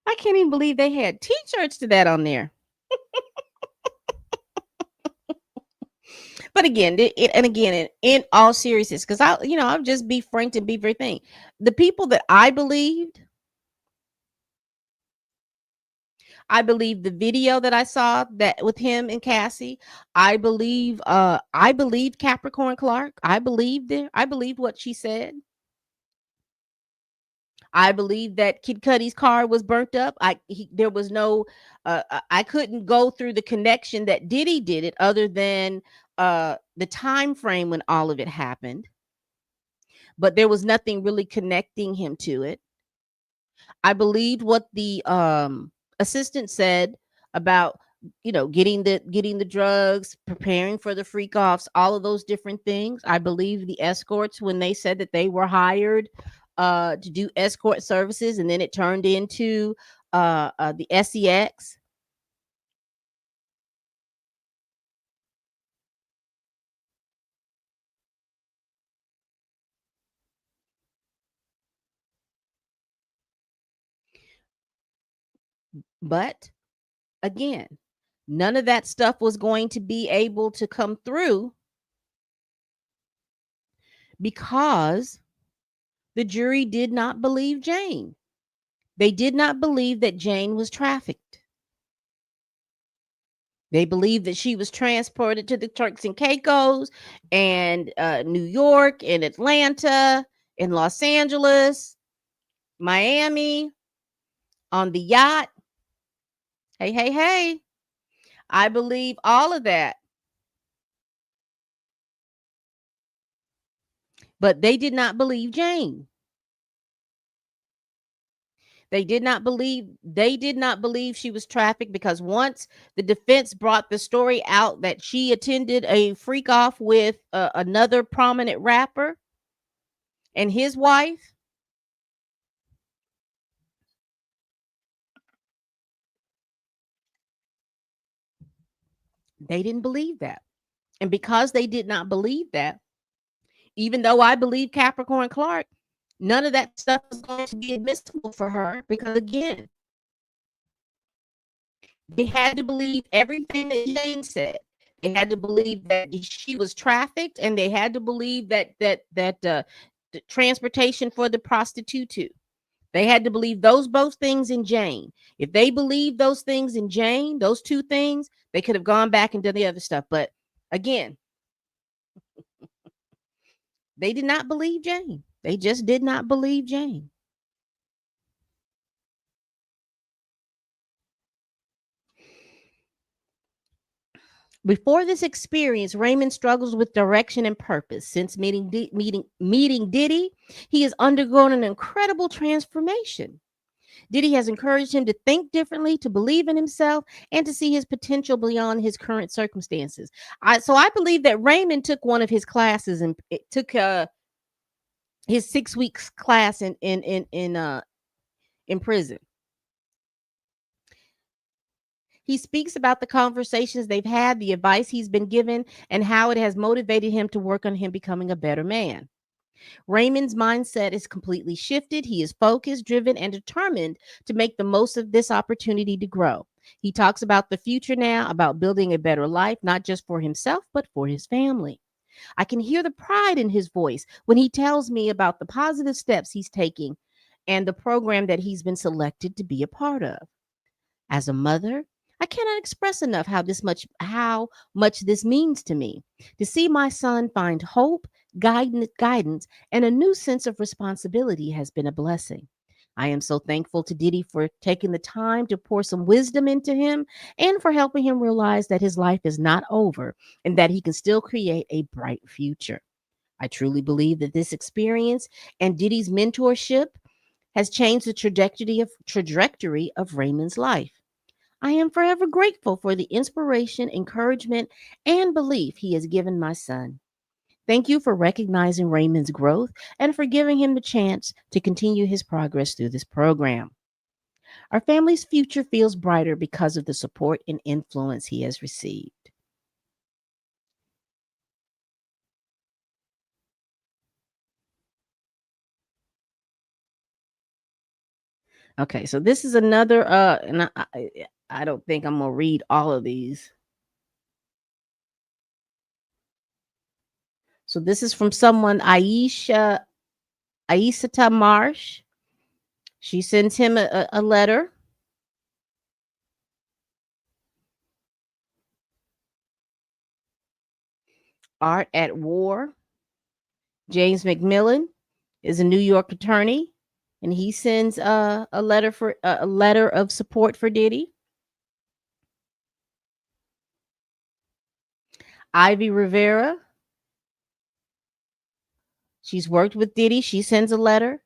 I can't even believe they had t-shirts to that on there. But again, and again, in all seriousness, because I'll just be frank and be very thing. The people that I believe the video that I saw that with him and Cassie. I believed Capricorn Clark. I believed what she said. I believe that Kid Cudi's car was burnt up. There was no I couldn't go through the connection that Diddy did it other than the time frame when all of it happened, but there was nothing really connecting him to it. I believed what the assistant said about getting the drugs, preparing for the freak offs, all of those different things. I believe the escorts when they said that they were hired to do escort services, and then it turned into the sex. But again, none of that stuff was going to be able to come through because the jury did not believe Jane. They did not believe that Jane was trafficked. They believed that she was transported to the Turks and Caicos and New York and Atlanta and Los Angeles, Miami on the yacht. Hey, hey, hey. I believe all of that. But they did not believe Jane. They did not believe she was trafficked because once the defense brought the story out that she attended a freak off with another prominent rapper and his wife, they didn't believe that. And because they did not believe that, even though I believe Capricorn Clark, none of that stuff is going to be admissible for her because, again, they had to believe everything that Jane said. They had to believe that she was trafficked, and they had to believe that the transportation for the prostitute too. They had to believe those both things in Jane. If they believed those things in Jane, those two things, they could have gone back and done the other stuff. But again, they did not believe Jane. They just did not believe Jane. Before this experience, Raymond struggles with direction and purpose. Since meeting Diddy, he has undergone an incredible transformation. Diddy has encouraged him to think differently, to believe in himself, and to see his potential beyond his current circumstances. So I believe that Raymond took one of his classes and it took his 6 weeks class in prison. He speaks about the conversations they've had, the advice he's been given, and how it has motivated him to work on him becoming a better man. Raymond's mindset is completely shifted. He is focused, driven, and determined to make the most of this opportunity to grow. He talks about the future now, about building a better life, not just for himself, but for his family. I can hear the pride in his voice when he tells me about the positive steps he's taking and the program that he's been selected to be a part of. As a mother, I cannot express enough how much this means to me. To see my son find hope, guidance, and a new sense of responsibility has been a blessing. I am so thankful to Diddy for taking the time to pour some wisdom into him and for helping him realize that his life is not over and that he can still create a bright future. I truly believe that this experience and Diddy's mentorship has changed the trajectory of Raymond's life. I am forever grateful for the inspiration, encouragement, and belief he has given my son. Thank you for recognizing Raymond's growth and for giving him the chance to continue his progress through this program. Our family's future feels brighter because of the support and influence he has received. Okay, so this is another and I don't think I'm going to read all of these. So this is from someone Aisata Marsh. She sends him a letter. Art at War. James McMillan is a New York attorney, and he sends a letter of support for Diddy. Ivy Rivera, she's worked with Diddy. She sends a letter.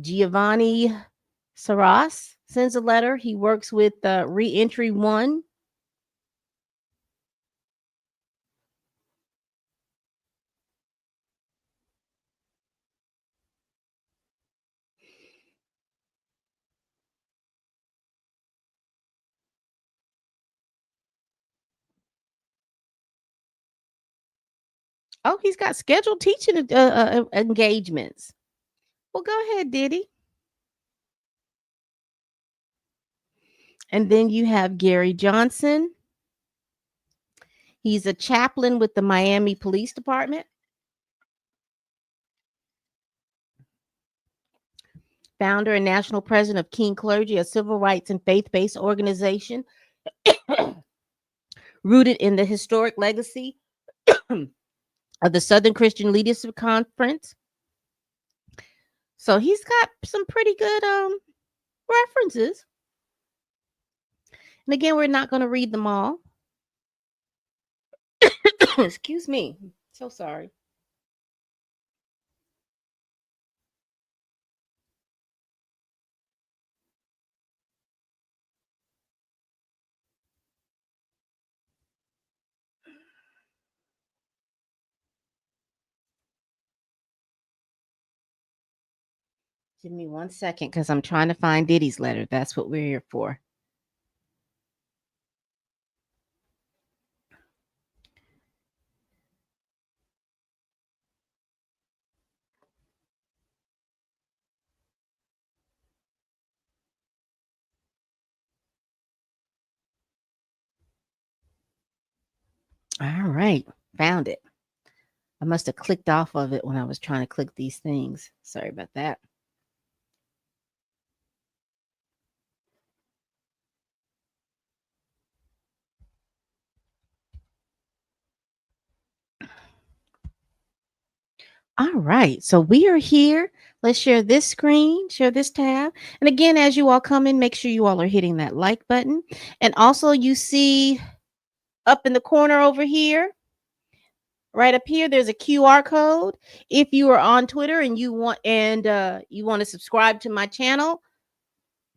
Giovanni Saras sends a letter. He works with Reentry One. Oh, he's got scheduled teaching engagements. Well, go ahead, Diddy. And then you have Gary Johnson. He's a chaplain with the Miami Police Department, founder and national president of King Clergy, a civil rights and faith based organization rooted in the historic legacy of the Southern Christian Leadership Conference. So he's got some pretty good references. And again, we're not going to read them all. Excuse me. So sorry. Give me 1 second because I'm trying to find Diddy's letter. That's what we're here for. All right. Found it. I must have clicked off of it when I was trying to click these things. Sorry about that. All right. So we are here. Let's share this screen, share this tab. And again, as you all come in, make sure you all are hitting that like button. And also, you see up in the corner over here, right up here, there's a QR code. If you are on Twitter and you want to subscribe to my channel,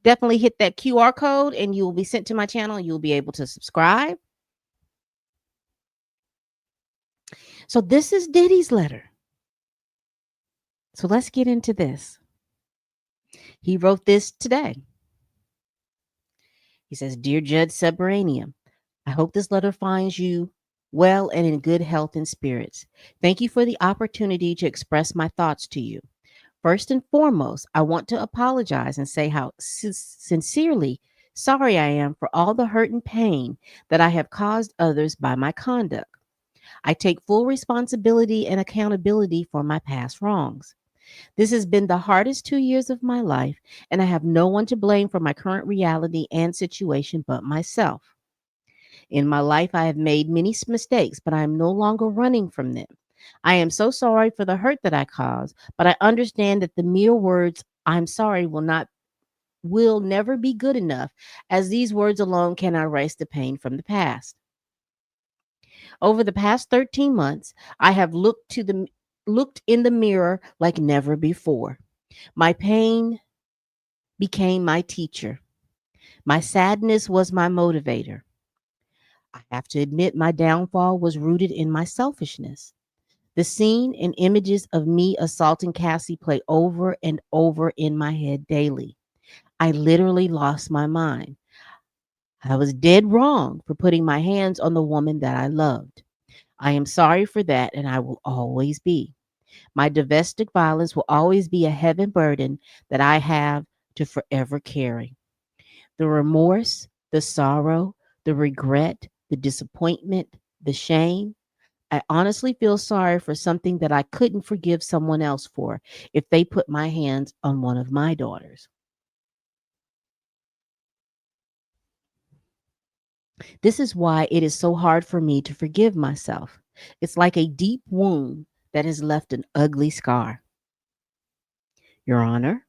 definitely hit that QR code and you will be sent to my channel. You'll be able to subscribe. So this is Diddy's letter. So let's get into this. He wrote this today. He says, "Dear Judge Subterranean, I hope this letter finds you well and in good health and spirits. Thank you for the opportunity to express my thoughts to you. First and foremost, I want to apologize and say how sincerely sorry I am for all the hurt and pain that I have caused others by my conduct. I take full responsibility and accountability for my past wrongs. This has been the hardest 2 years of my life, and I have no one to blame for my current reality and situation but myself. In my life, I have made many mistakes, but I am no longer running from them. I am so sorry for the hurt that I caused, but I understand that the mere words I'm sorry will never be good enough, as these words alone cannot erase the pain from the past. Over the past 13 months, I have looked in the mirror like never before. My pain became my teacher. My sadness was my motivator. I have to admit my downfall was rooted in my selfishness. The scene and images of me assaulting Cassie play over and over in my head daily. I literally lost my mind. I was dead wrong for putting my hands on the woman that I loved. I am sorry for that, and I will always be. My domestic violence will always be a heavy burden that I have to forever carry. The remorse, the sorrow, the regret, the disappointment, the shame. I honestly feel sorry for something that I couldn't forgive someone else for if they put my hands on one of my daughters. This is why it is so hard for me to forgive myself. It's like a deep wound that has left an ugly scar. Your Honor,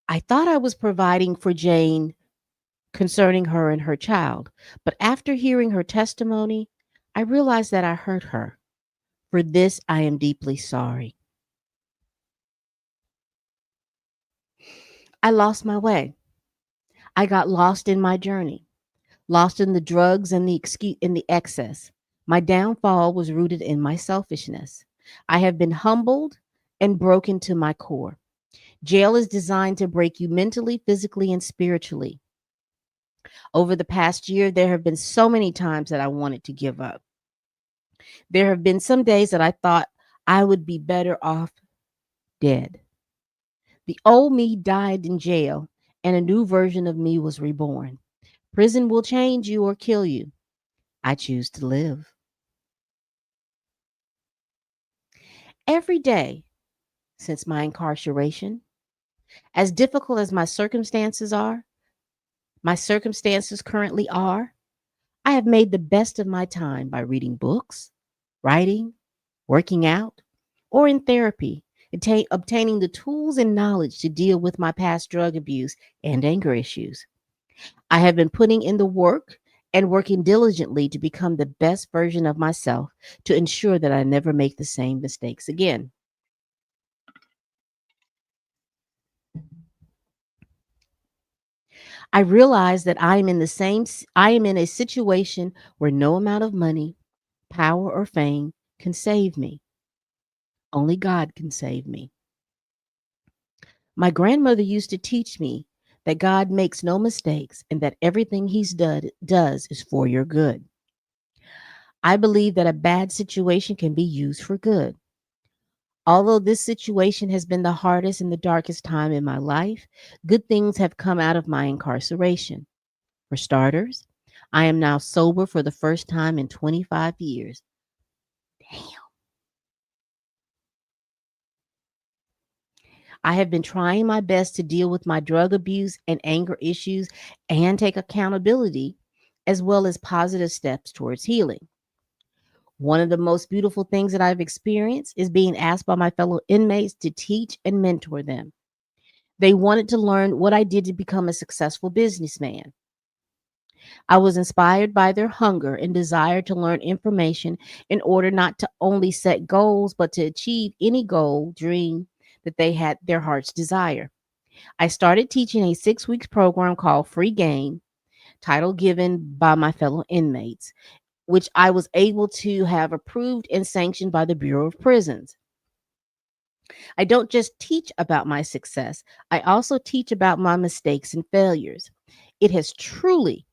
I thought I was providing for Jane concerning her and her child, but after hearing her testimony, I realized that I hurt her. For this, I am deeply sorry. I lost my way. I got lost in my journey, lost in the drugs and the excess. My downfall was rooted in my selfishness. I have been humbled and broken to my core. Jail is designed to break you mentally, physically, and spiritually. Over the past year, there have been so many times that I wanted to give up. There have been some days that I thought I would be better off dead. The old me died in jail, and a new version of me was reborn. Prison will change you or kill you. I choose to live. Every day since my incarceration, as difficult as my circumstances currently are, I have made the best of my time by reading books, writing, working out, or in therapy, obtaining the tools and knowledge to deal with my past drug abuse and anger issues. I have been putting in the work and working diligently to become the best version of myself to ensure that I never make the same mistakes again. I realize that I am in a situation where no amount of money, power, or fame can save me. Only God can save me. My grandmother used to teach me that God makes no mistakes and that everything does is for your good. I believe that a bad situation can be used for good. Although this situation has been the hardest and the darkest time in my life, good things have come out of my incarceration. For starters, I am now sober for the first time in 25 years. Damn. I have been trying my best to deal with my drug abuse and anger issues and take accountability, as well as positive steps towards healing. One of the most beautiful things that I've experienced is being asked by my fellow inmates to teach and mentor them. They wanted to learn what I did to become a successful businessman. I was inspired by their hunger and desire to learn information in order not to only set goals, but to achieve any goal, dream that they had their heart's desire. I started teaching a 6 weeks program called Free Game, title given by my fellow inmates, which I was able to have approved and sanctioned by the Bureau of Prisons. I don't just teach about my success, I also teach about my mistakes and failures. It has truly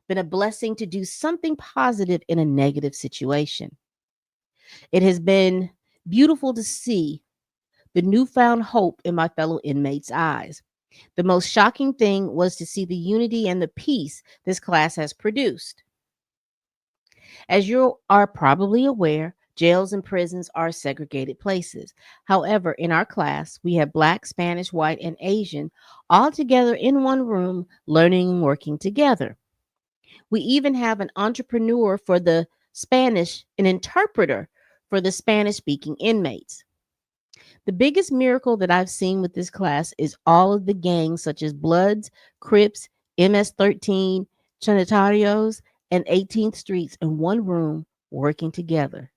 been a blessing to do something positive in a negative situation. It has been beautiful to see the newfound hope in my fellow inmates' eyes. The most shocking thing was to see the unity and the peace this class has produced. As you are probably aware, jails and prisons are segregated places. However, in our class, we have Black, Spanish, white, and Asian all together in one room, learning and working together. We even have an entrepreneur for the Spanish, an interpreter for the Spanish speaking inmates. The biggest miracle that I've seen with this class is all of the gangs, such as Bloods, Crips, MS-13, Trinitarios, and 18th Streets in one room working together.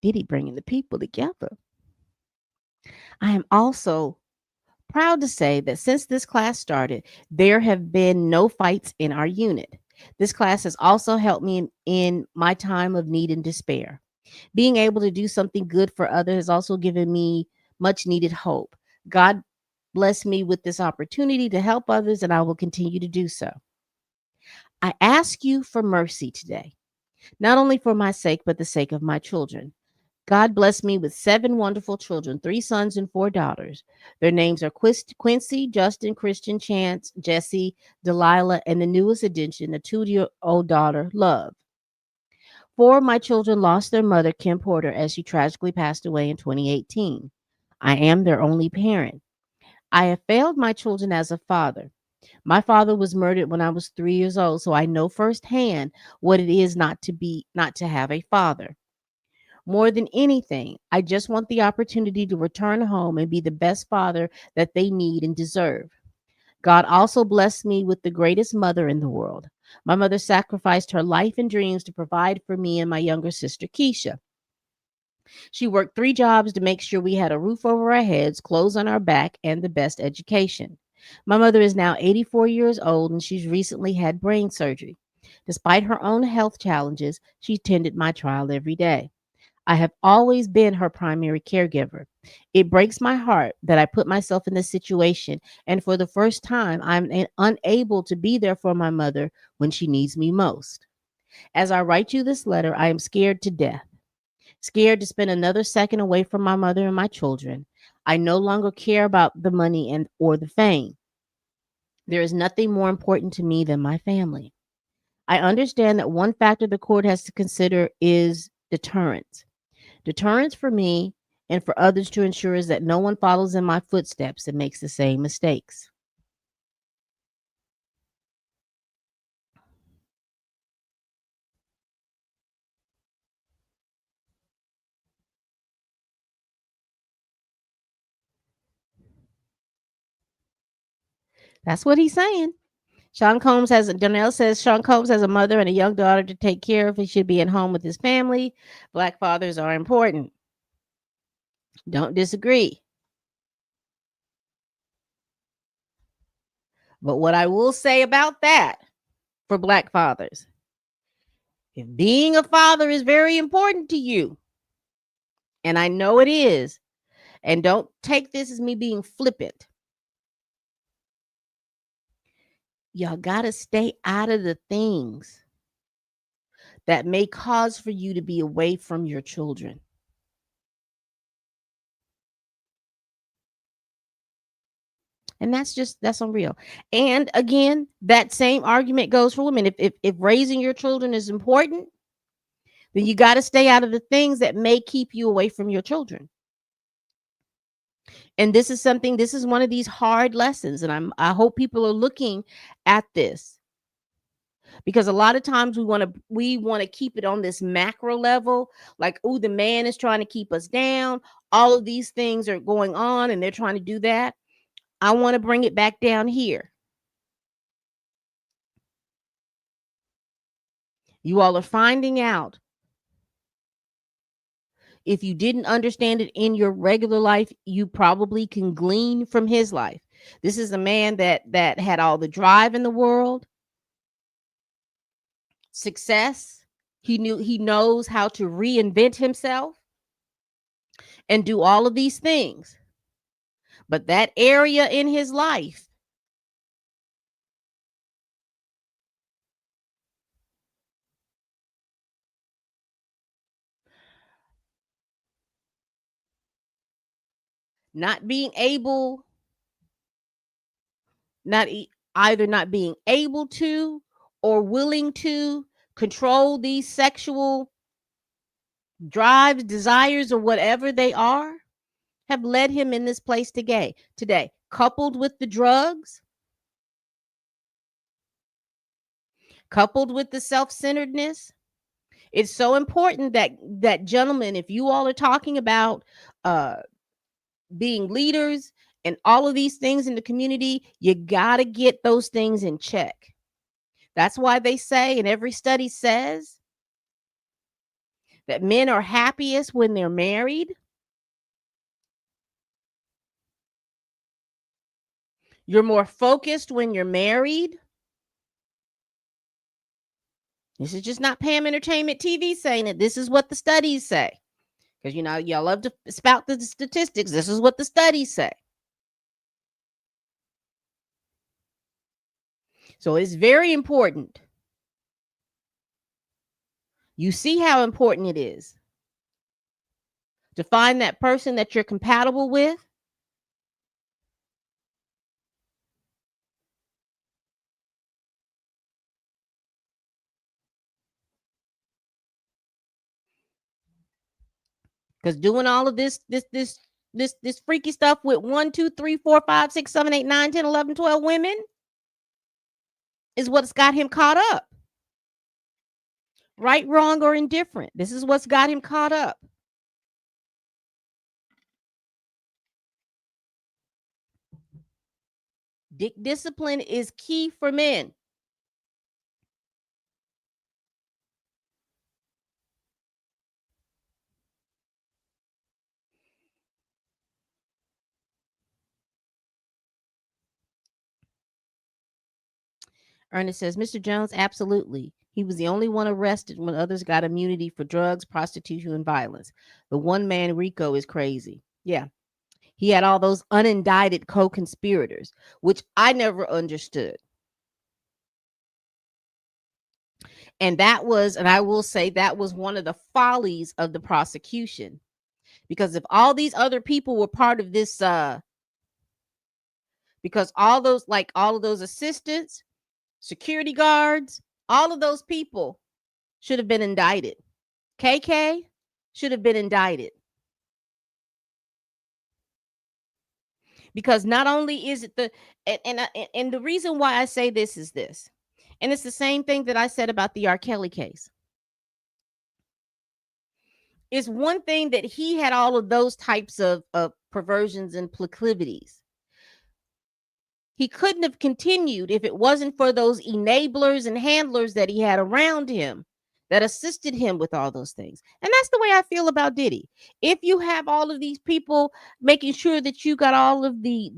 Diddy bringing the people together. I am also proud to say that since this class started, there have been no fights in our unit. This class has also helped me in my time of need and despair. Being able to do something good for others has also given me much needed hope. God bless me with this opportunity to help others, and I will continue to do so. I ask you for mercy today, not only for my sake, but the sake of my children. God blessed me with 7 wonderful children, 3 sons and 4 daughters. Their names are Quincy, Justin, Christian, Chance, Jesse, Delilah, and the newest addition, a 2-year-old daughter, Love. 4 of my children lost their mother, Kim Porter, as she tragically passed away in 2018. I am their only parent. I have failed my children as a father. My father was murdered when I was 3 years old, so I know firsthand what it is not to have a father. More than anything, I just want the opportunity to return home and be the best father that they need and deserve. God also blessed me with the greatest mother in the world. My mother sacrificed her life and dreams to provide for me and my younger sister, Keisha. She worked 3 jobs to make sure we had a roof over our heads, clothes on our back, and the best education. My mother is now 84 years old and she's recently had brain surgery. Despite her own health challenges, she attended my trial every day. I have always been her primary caregiver. It breaks my heart that I put myself in this situation, and for the first time, unable to be there for my mother when she needs me most. As I write you this letter, I am scared to death, scared to spend another second away from my mother and my children. I no longer care about the money and or the fame. There is nothing more important to me than my family. I understand that one factor the court has to consider is deterrence. Deterrence for me and for others to ensure is that no one follows in my footsteps and makes the same mistakes. That's what he's saying. Donnell says Sean Combs has a mother and a young daughter to take care of. He should be at home with his family. Black fathers are important. Don't disagree. But what I will say about that for black fathers, if being a father is very important to you, and I know it is, and don't take this as me being flippant, y'all got to stay out of the things that may cause for you to be away from your children. And that's unreal. And again, that same argument goes for women. If raising your children is important, then you got to stay out of the things that may keep you away from your children. And this is one of these hard lessons. And I hope people are looking at this, because a lot of times we want to keep it on this macro level, like, oh, the man is trying to keep us down. All of these things are going on and they're trying to do that. I want to bring it back down here. You all are finding out, if you didn't understand it in your regular life, you probably can glean from his life. This is a man that had all the drive in the world, success. He knows how to reinvent himself and do all of these things. But that area in his life, not being able, not either not being able to or willing to control these sexual drives, desires, or whatever they are, have led him in this place today, coupled with the drugs, coupled with the self-centeredness. It's so important that gentlemen, if you all are talking about uh being leaders and all of these things in the community, you got to get those things in check. That's why they say, and every study says, that men are happiest when they're married. You're more focused when you're married. This is just not Pam Entertainment TV saying it. This is what the studies say. Because, y'all love to spout the statistics. This is what the studies say. So it's very important. You see how important it is to find that person that you're compatible with. Because doing all of this freaky stuff with 1, 2, 3, 4, 5, 6, 7, 8, 9, 10, 11, 12 women is what's got him caught up. Right, wrong, or indifferent. This is what's got him caught up. Discipline is key for men. Ernest says, Mr. Jones, absolutely. He was the only one arrested when others got immunity for drugs, prostitution, and violence. The one man, Rico, is crazy. Yeah. He had all those unindicted co conspirators, which I never understood. And I will say, that was one of the follies of the prosecution. Because if all these other people were part of this, because all of those assistants, security guards, all of those people should have been indicted. KK should have been indicted. Because not only is it and the reason why I say this is this, and it's the same thing that I said about the R. Kelly case. It's one thing that he had all of those types of perversions and proclivities. He couldn't have continued if it wasn't for those enablers and handlers that he had around him that assisted him with all those things. And that's the way I feel about Diddy. If you have all of these people making sure that you got all of the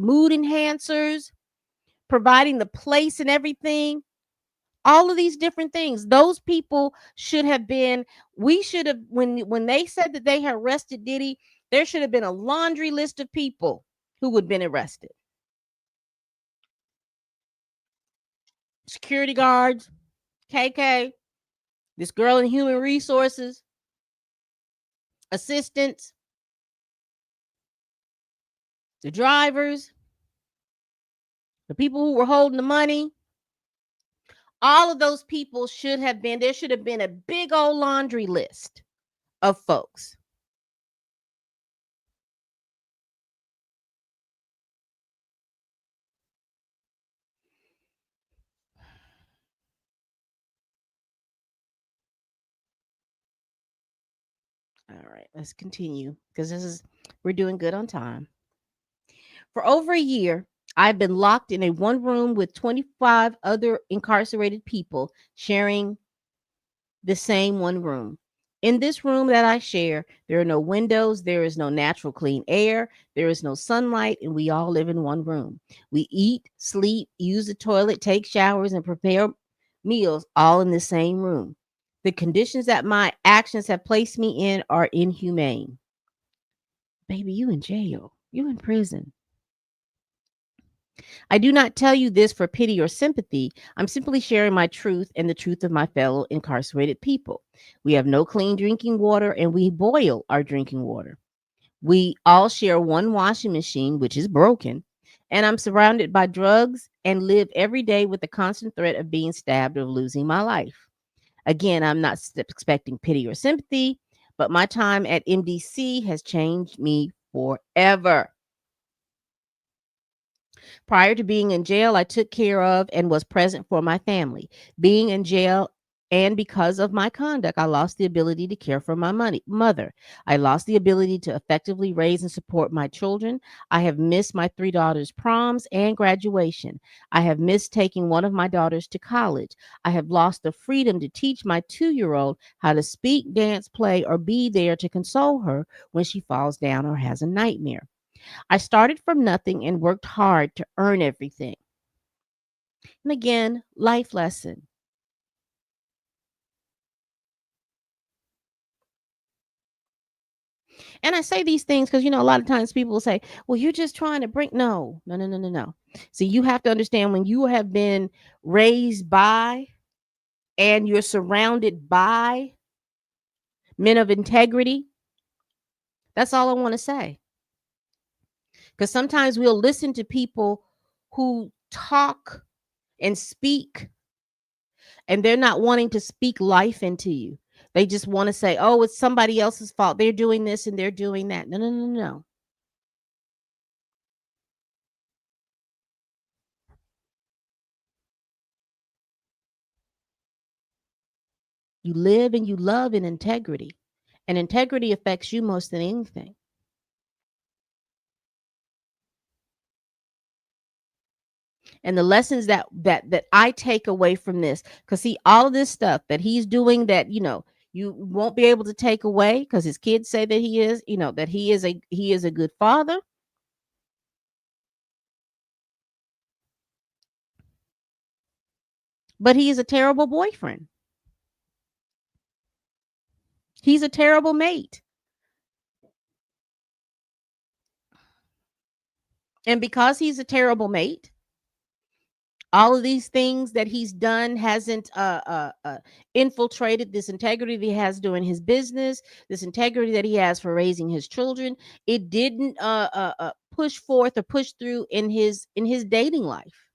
mood enhancers, providing the place and everything, all of these different things, those people should have been, we should have, when they said that they had arrested Diddy, there should have been a laundry list of people who would have been arrested. Security guards, KK, this girl in human resources, assistants, the drivers, the people who were holding the money. All of those people should have been, there should have been a big old laundry list of folks. All right, let's continue because we're doing good on time. For over a year, I've been locked in a one room with 25 other incarcerated people sharing the same one room. In this room that I share, there are no windows, there is no natural clean air, there is no sunlight, and we all live in one room. We eat, sleep, use the toilet, take showers, and prepare meals all in the same room. The conditions that my actions have placed me in are inhumane. Baby, you in jail. You in prison. I do not tell you this for pity or sympathy. I'm simply sharing my truth and the truth of my fellow incarcerated people. We have no clean drinking water and we boil our drinking water. We all share one washing machine, which is broken. And I'm surrounded by drugs and live every day with the constant threat of being stabbed or losing my life. Again, I'm not expecting pity or sympathy, but my time at MDC has changed me forever. Prior to being in jail, I took care of and was present for my family. Being in jail and because of my conduct, I lost the ability to care for my mother. I lost the ability to effectively raise and support my children. I have missed my three daughters' proms and graduation. I have missed taking one of my daughters to college. I have lost the freedom to teach my 2 year old how to speak, dance, play, or be there to console her when she falls down or has a nightmare. I started from nothing and worked hard to earn everything. And again, life lesson. And I say these things because, a lot of times people will say, well, you're just trying to bring. No, no, no, no, no, no. See, you have to understand when you have been raised by and you're surrounded by men of integrity. That's all I want to say. Because sometimes we'll listen to people who talk and speak, and they're not wanting to speak life into you. They just want to say, oh, it's somebody else's fault. They're doing this and they're doing that. No, no, no, no. You live and you love in integrity. And integrity affects you most than anything. And the lessons that I take away from this, because see, all of this stuff that he's doing that, you won't be able to take away because his kids say that he is, that he is a good father, but he is a terrible boyfriend. He's a terrible mate. And because he's a terrible mate, all of these things that he's done hasn't infiltrated this integrity that he has doing his business, this integrity that he has for raising his children. It didn't push forth or push through in his dating life.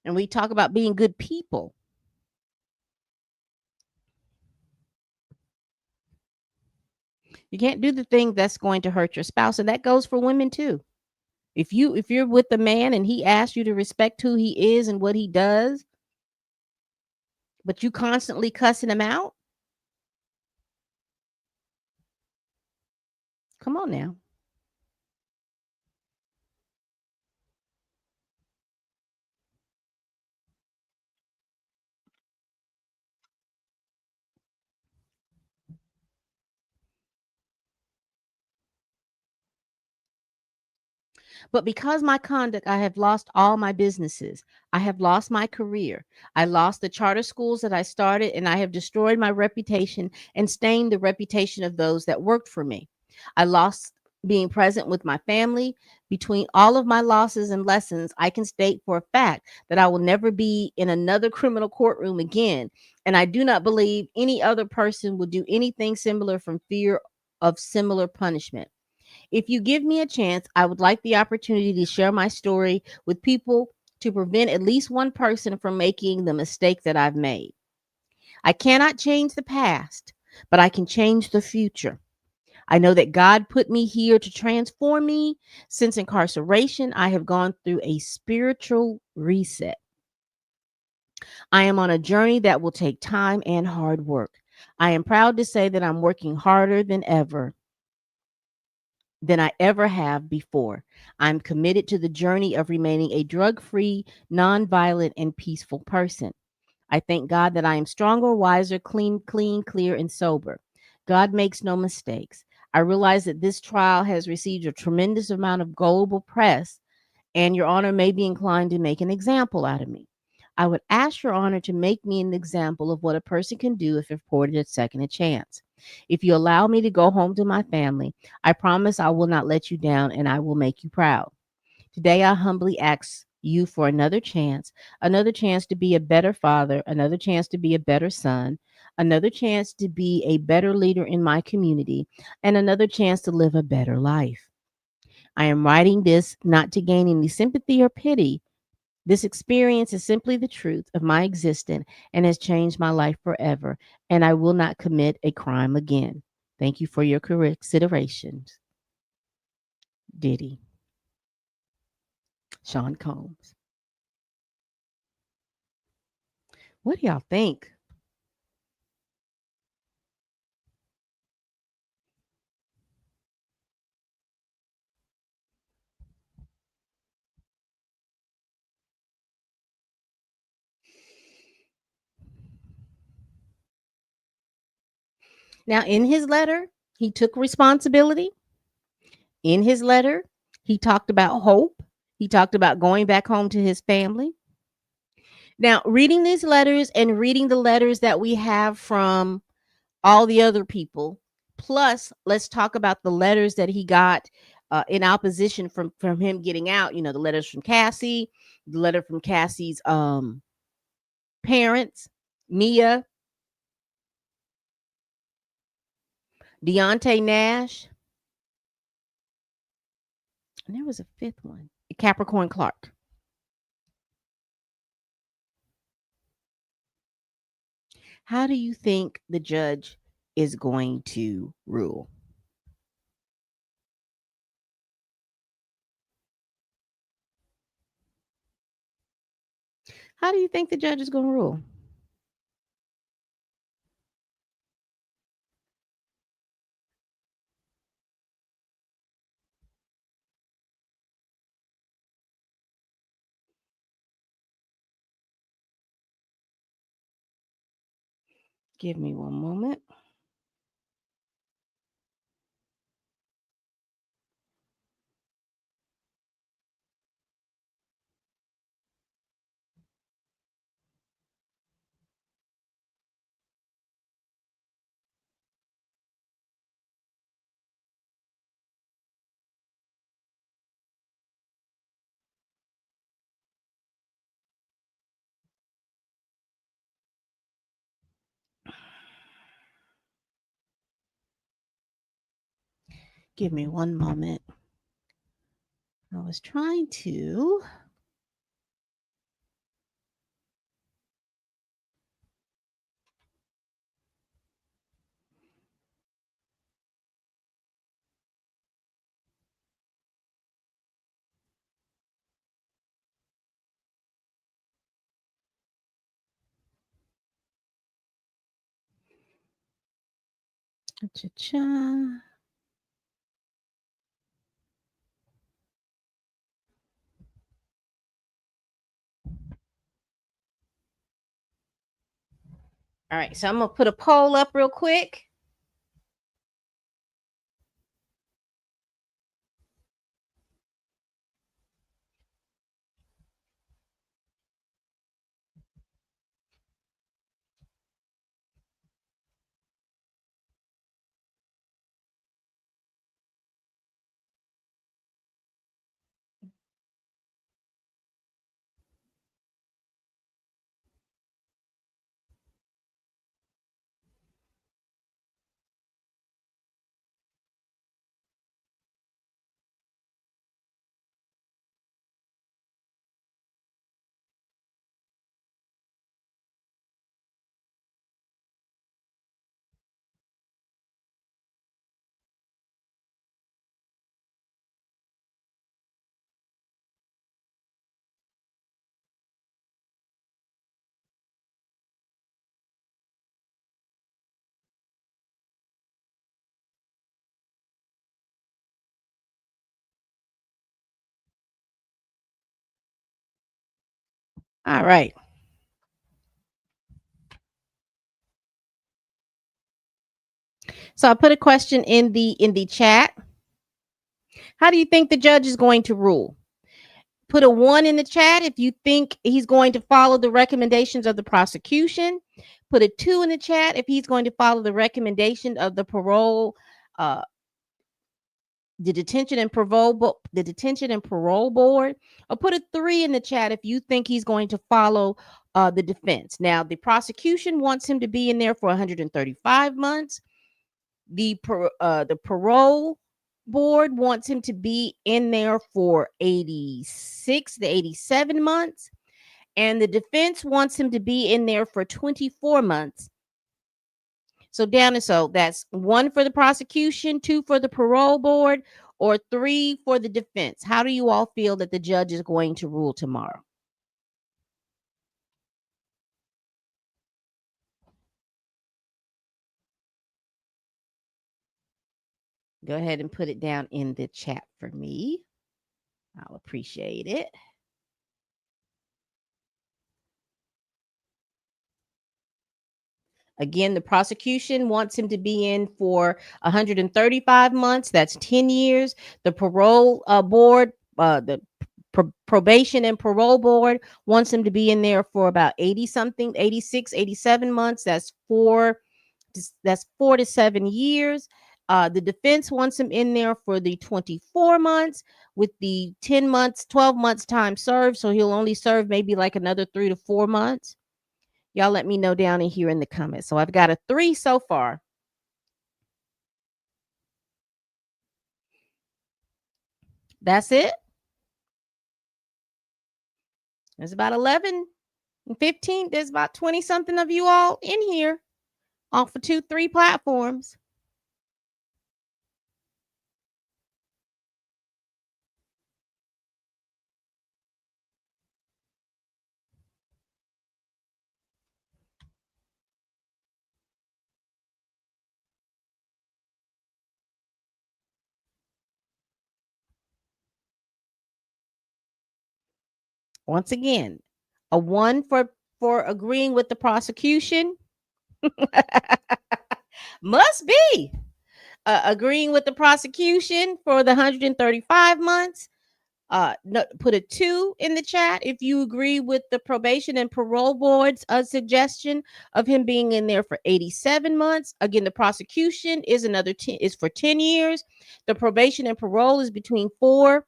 And we talk about being good people. You can't do the thing that's going to hurt your spouse, and that goes for women too. If you're with a man and he asks you to respect who he is and what he does, but you constantly cussing him out, come on now. But because my conduct, I have lost all my businesses. I have lost my career. I lost the charter schools that I started, and I have destroyed my reputation and stained the reputation of those that worked for me. I lost being present with my family. Between all of my losses and lessons, I can state for a fact that I will never be in another criminal courtroom again. And I do not believe any other person would do anything similar from fear of similar punishment. If you give me a chance, I would like the opportunity to share my story with people to prevent at least one person from making the mistake that I've made. I cannot change the past, but I can change the future. I know that God put me here to transform me. Since incarceration, I have gone through a spiritual reset. I am on a journey that will take time and hard work. I am proud to say that I'm working harder than I ever have before. I'm committed to the journey of remaining a drug free, nonviolent, and peaceful person. I thank God that I am stronger, wiser, clean, clear, and sober. God makes no mistakes. I realize that this trial has received a tremendous amount of global press, and Your Honor may be inclined to make an example out of me. I would ask Your Honor to make me an example of what a person can do if afforded a second chance. If you allow me to go home to my family, I promise I will not let you down and I will make you proud. Today, I humbly ask you for another chance to be a better father, another chance to be a better son, another chance to be a better leader in my community, and another chance to live a better life. I am writing this not to gain any sympathy or pity, This experience is simply the truth of my existence and has changed my life forever, and I will not commit a crime again. Thank you for your considerations, Diddy. Sean Combs. What do y'all think? Now, in his letter, he took responsibility. In his letter, he talked about hope. He talked about going back home to his family. Now, reading these letters and reading the letters that we have from all the other people, plus let's talk about the letters that he got in opposition from him getting out. You know, the letters from Cassie, the letter from Cassie's parents, Mia, Deontay Nash, and there was a fifth one, Capricorn Clark. How do you think the judge is going to rule? How do you think the judge is going to rule? Give me one moment. Give me one moment. I was trying to. Cha-cha. All right, so I'm gonna put a poll up real quick. All right. So I put a question in the chat. How do you think the judge is going to rule? Put a 1 in the chat if you think he's going to follow the recommendations of the prosecution. Put a 2 in the chat if he's going to follow the recommendation of the parole the detention and parole board, or put a 3 in the chat if you think he's going to follow the defense. Now, the prosecution wants him to be in there for 135 months. The parole board wants him to be in there for 86 to 87 months. and the defense wants him to be in there for 24 months. So down and so that's one for the prosecution, two for the parole board, or three for the defense. How do you all feel that the judge is going to rule tomorrow? Go ahead and put it down in the chat for me. I'll appreciate it. Again, the prosecution wants him to be in for 135 months. That's 10 years. The parole board, the probation and parole board wants him to be in there for about 80 something, 86, 87 months. That's 4 to 7 years. The defense wants him in there for the 24 months with the 10 months, 12 months time served. So he'll only serve maybe like another 3 to 4 months. Y'all let me know down in here in the comments. So I've got a 3 so far. That's it. There's about 11 and 15. There's about 20 something of you all in here off of 2, 3 platforms. Once again, a 1 for agreeing with the prosecution. Must be agreeing with the prosecution for the 135 months. No, put a 2 in the chat if you agree with the probation and parole board's suggestion of him being in there for 87 months. Again, the prosecution is another 10, is for 10 years. The probation and parole is between 4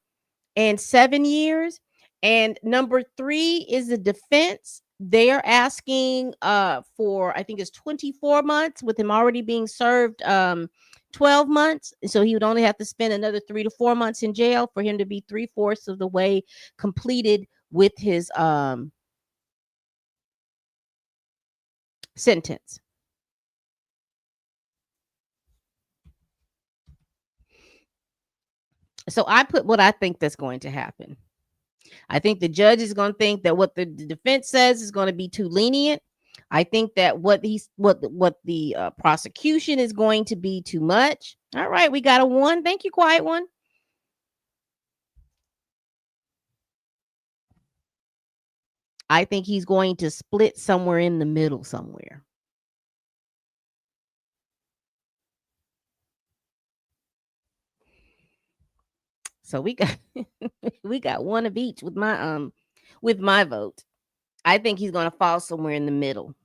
and 7 years. And number 3 is the defense. They're asking for, I think it's 24 months with him already being served 12 months. So he would only have to spend another 3 to 4 months in jail for him to be 3/4 of the way completed with his sentence. So I put what I think that's going to happen. I think the judge is going to think that what the defense says is going to be too lenient. I think that what the prosecution is going to be too much. All right, we got a 1. Thank you, quiet one. I think he's going to split somewhere in the middle somewhere. So we got we got 1 of each with my vote. I think he's going to fall somewhere in the middle.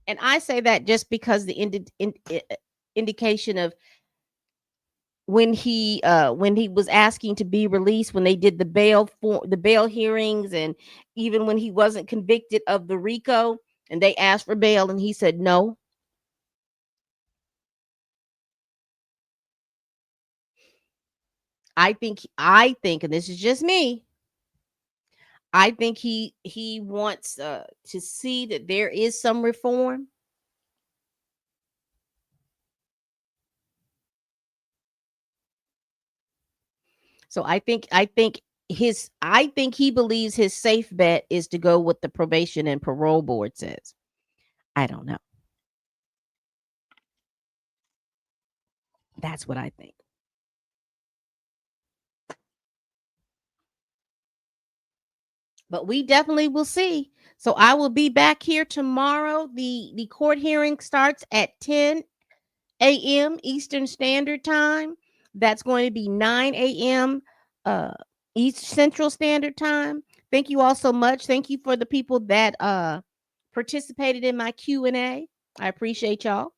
And I say that just because the indication of when he was asking to be released, when they did the bail hearings, and even when he wasn't convicted of the RICO and they asked for bail and he said no. I think, and this is just me, I think he wants to see that there is some reform. So I think he believes his safe bet is to go with the probation and parole board says. I don't know. That's what I think. But we definitely will see. So I will be back here tomorrow. The court hearing starts at 10 a.m. Eastern Standard Time. That's going to be 9 a.m. East Central Standard Time. Thank you all so much. Thank you for the people that participated in my Q&A. I appreciate y'all.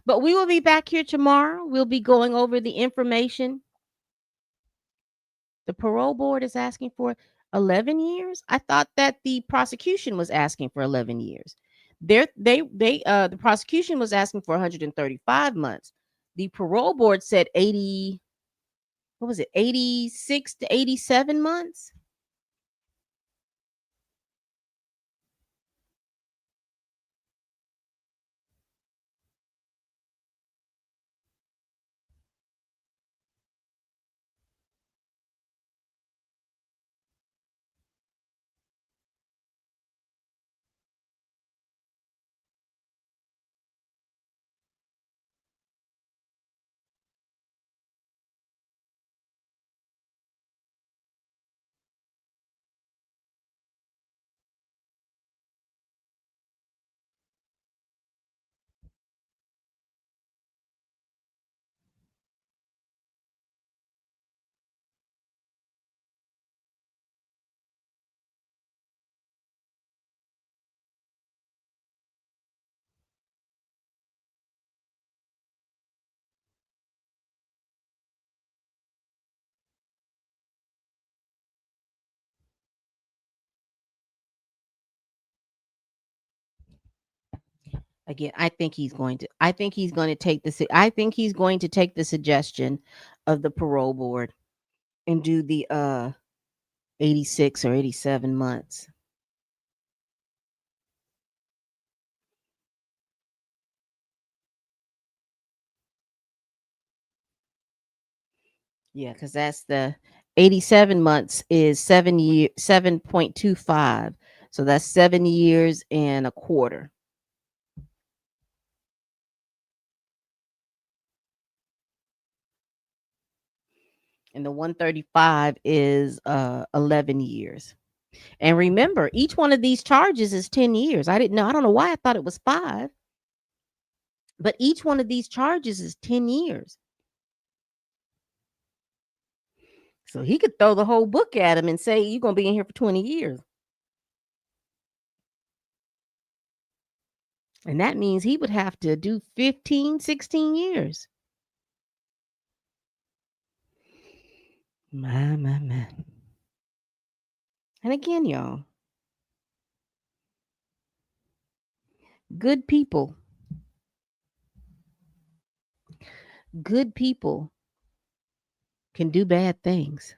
But we will be back here tomorrow. We'll be going over the information. The parole board is asking for 11 years. I thought that the prosecution was asking for 11 years. The prosecution was asking for 135 months. The parole board said 80. what was it, 86 to 87 months? Again, I think he's going to take I think he's going to take the suggestion of the parole board and do the 86 or 87 months. Yeah, cuz that's the 87 months is 7 year 7.25. So that's 7 years and a quarter. And the 135 is 11 years. And remember, each one of these charges is 10 years. I didn't know. I don't know why I thought it was 5, but each one of these charges is 10 years. So he could throw the whole book at him and say, you're going to be in here for 20 years. And that means he would have to do 15, 16 years. My. And again, y'all, good people, good people can do bad things.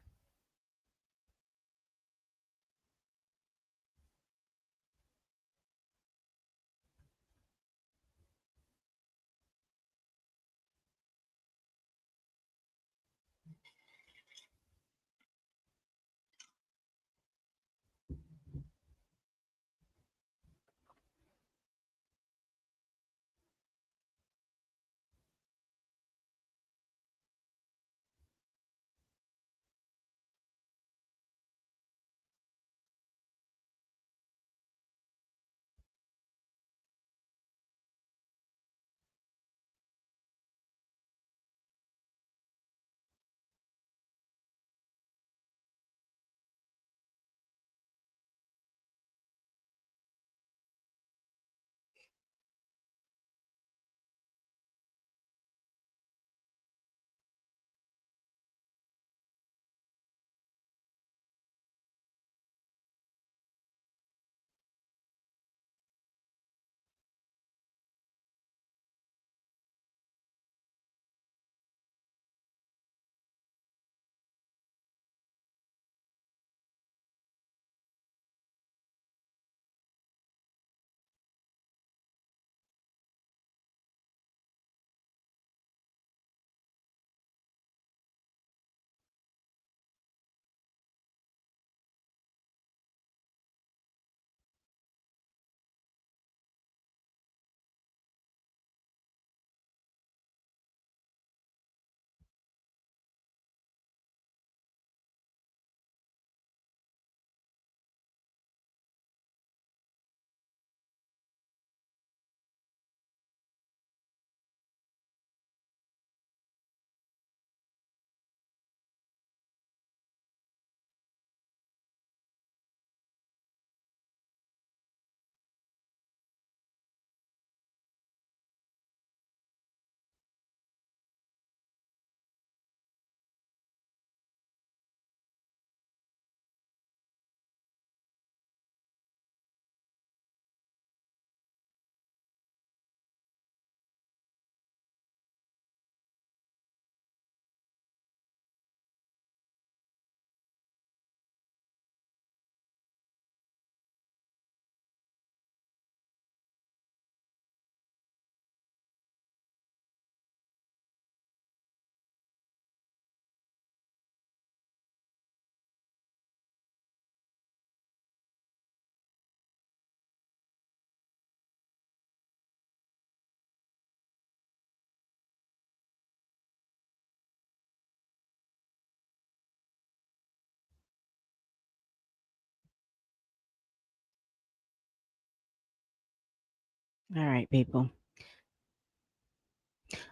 All right, people.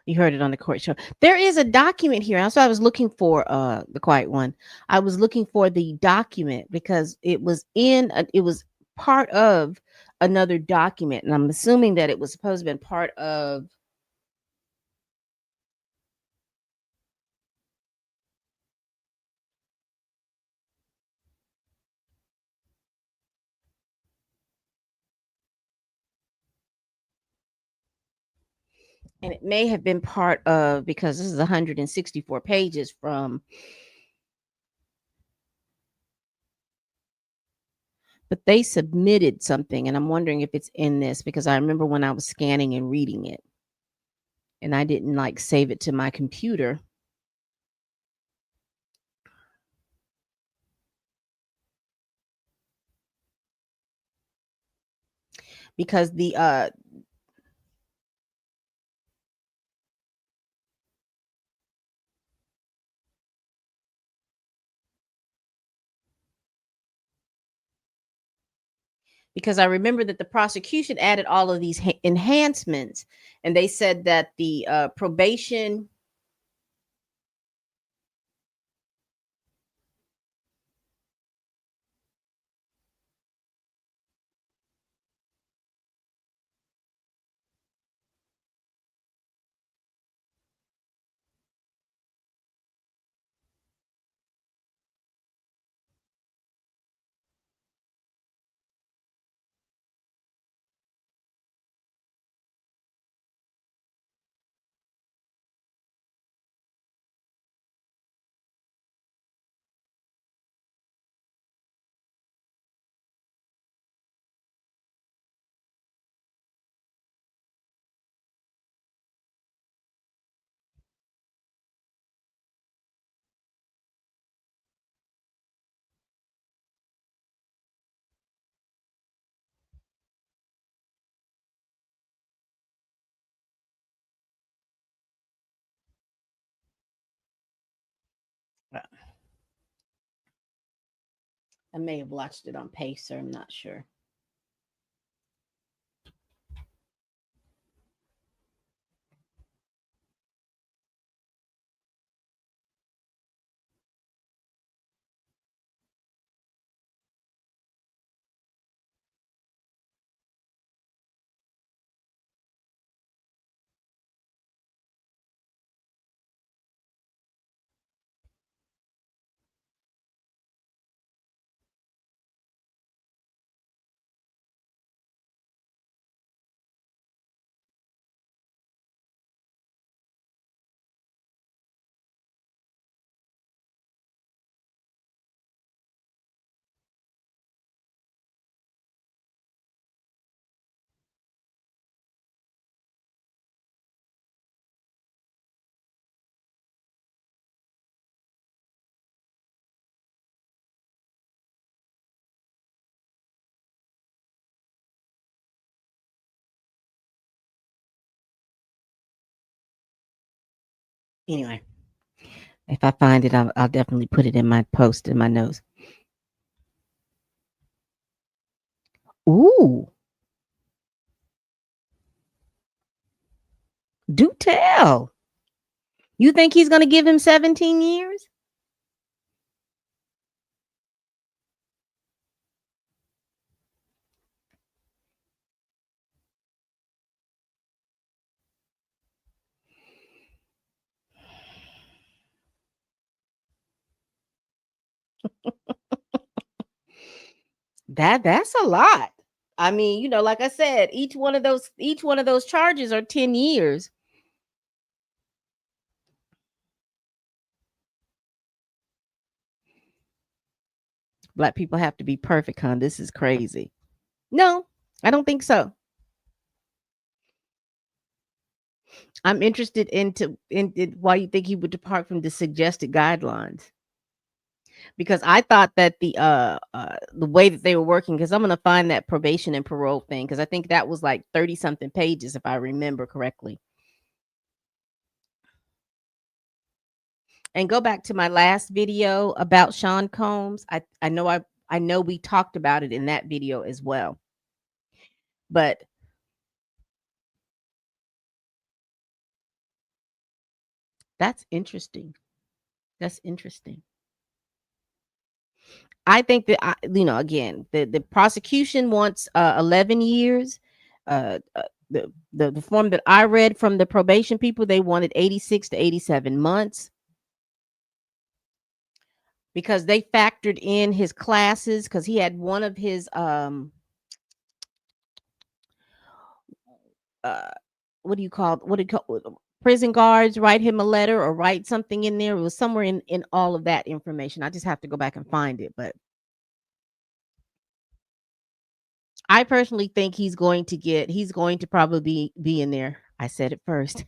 You heard it on the court show. There is a document here. That's why I was looking for the quiet one. I was looking for the document because it was part of another document, and I'm assuming that it was supposed to have been part of. And it may have been part of, because this is 164 pages from, but they submitted something, and I'm wondering if it's in this because I remember when I was scanning and reading it, and I didn't like save it to my computer because I remember that the prosecution added all of these enhancements, and they said that the probation. I may have watched it on Pacer. I'm not sure. Anyway, if I find it, I'll definitely put it in my post in my notes. Ooh, do tell. You think he's going to give him 17 years? That's a lot. I mean, like I said, each one of those charges are 10 years. Black people have to be perfect, huh? This is crazy. No, I don't think so. I'm interested in why you think he would depart from the suggested guidelines. Because I thought that the way that they were working, because I'm gonna find that probation and parole thing, because I think that was like 30 something pages if I remember correctly. And go back to my last video about Sean Combs. I know we talked about it in that video as well. But That's interesting. That's interesting. I think that again, the prosecution wants 11 years. The form that I read from the probation people, they wanted 86 to 87 months because they factored in his classes because he had one of his uh what do you call prison guards write him a letter or write something in there. It was somewhere in all of that information. I just have to go back and find it, but I personally think he's going to probably be in there. I said it first.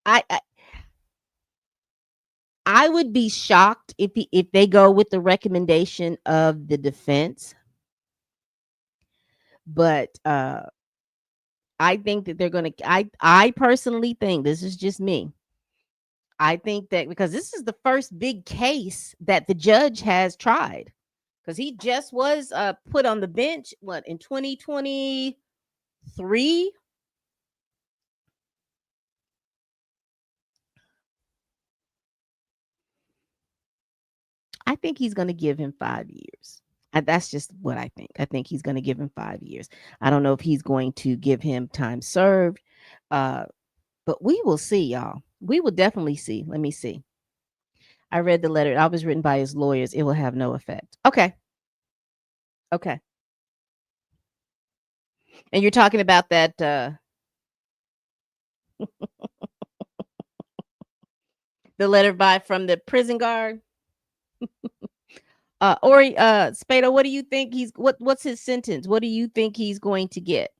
I, I I would be shocked if they go with the recommendation of the defense, but I think that they're going to I personally think, this is just me. I think that because this is the first big case that the judge has tried, because he just was put on the bench what in 2023. I think he's going to give him 5 years. That's just what I think. I think he's going to give him 5 years. I don't know if he's going to give him time served, uh, but we will see, y'all. We will definitely see. Let me see. I read the letter. I was written by his lawyers. It will have no effect. Okay. Okay. And you're talking about that the letter by from the prison guard. Ori Spado, what do you think what's his sentence? What do you think he's going to get?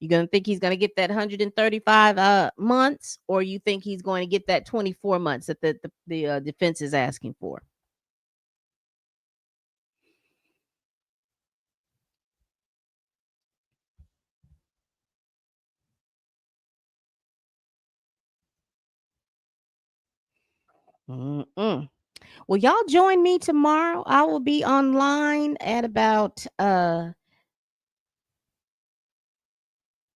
You gonna think he's gonna get that 135 months, or you think he's going to get that 24 months that the defense is asking for? Mm-mm. Well, y'all join me tomorrow. I will be online at about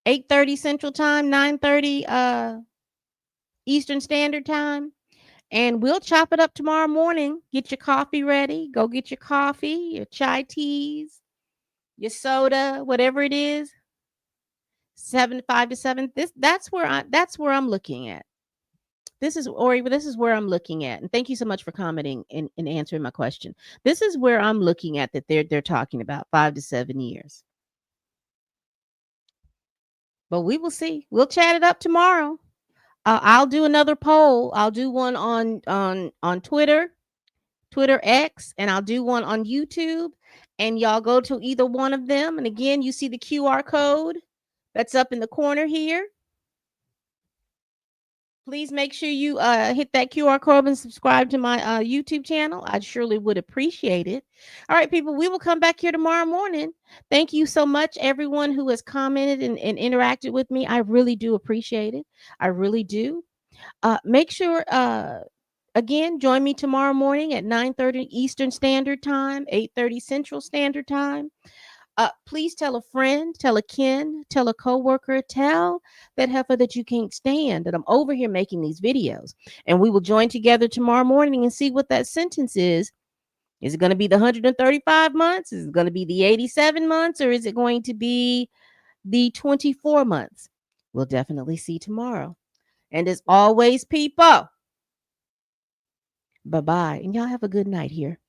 8:30 Central Time, 9:30 Eastern Standard Time. And we'll chop it up tomorrow morning. Get your coffee ready. Go get your coffee, your chai teas, your soda, whatever it is. 5 to 7. That's where I'm looking at. This is Ori, this is where I'm looking at. And thank you so much for commenting and answering my question. This is where I'm looking at that they're talking about 5 to 7 years. But we will see. We'll chat it up tomorrow. I'll do another poll. I'll do one on Twitter X, and I'll do one on YouTube. And y'all go to either one of them. And again, you see the QR code that's up in the corner here. Please make sure you hit that QR code and subscribe to my YouTube channel. I surely would appreciate it. All right, people, we will come back here tomorrow morning. Thank you so much, everyone who has commented and interacted with me. I really do appreciate it. I really do. Make sure again, join me tomorrow morning at 9:30 Eastern Standard Time, 8:30 Central Standard Time. Please tell a friend, tell a kin, tell a coworker, tell that heifer that you can't stand that I'm over here making these videos. And we will join together tomorrow morning and see what that sentence is. Is it going to be the 135 months? Is it going to be the 87 months? Or is it going to be the 24 months? We'll definitely see tomorrow. And as always, people, bye bye. And y'all have a good night here.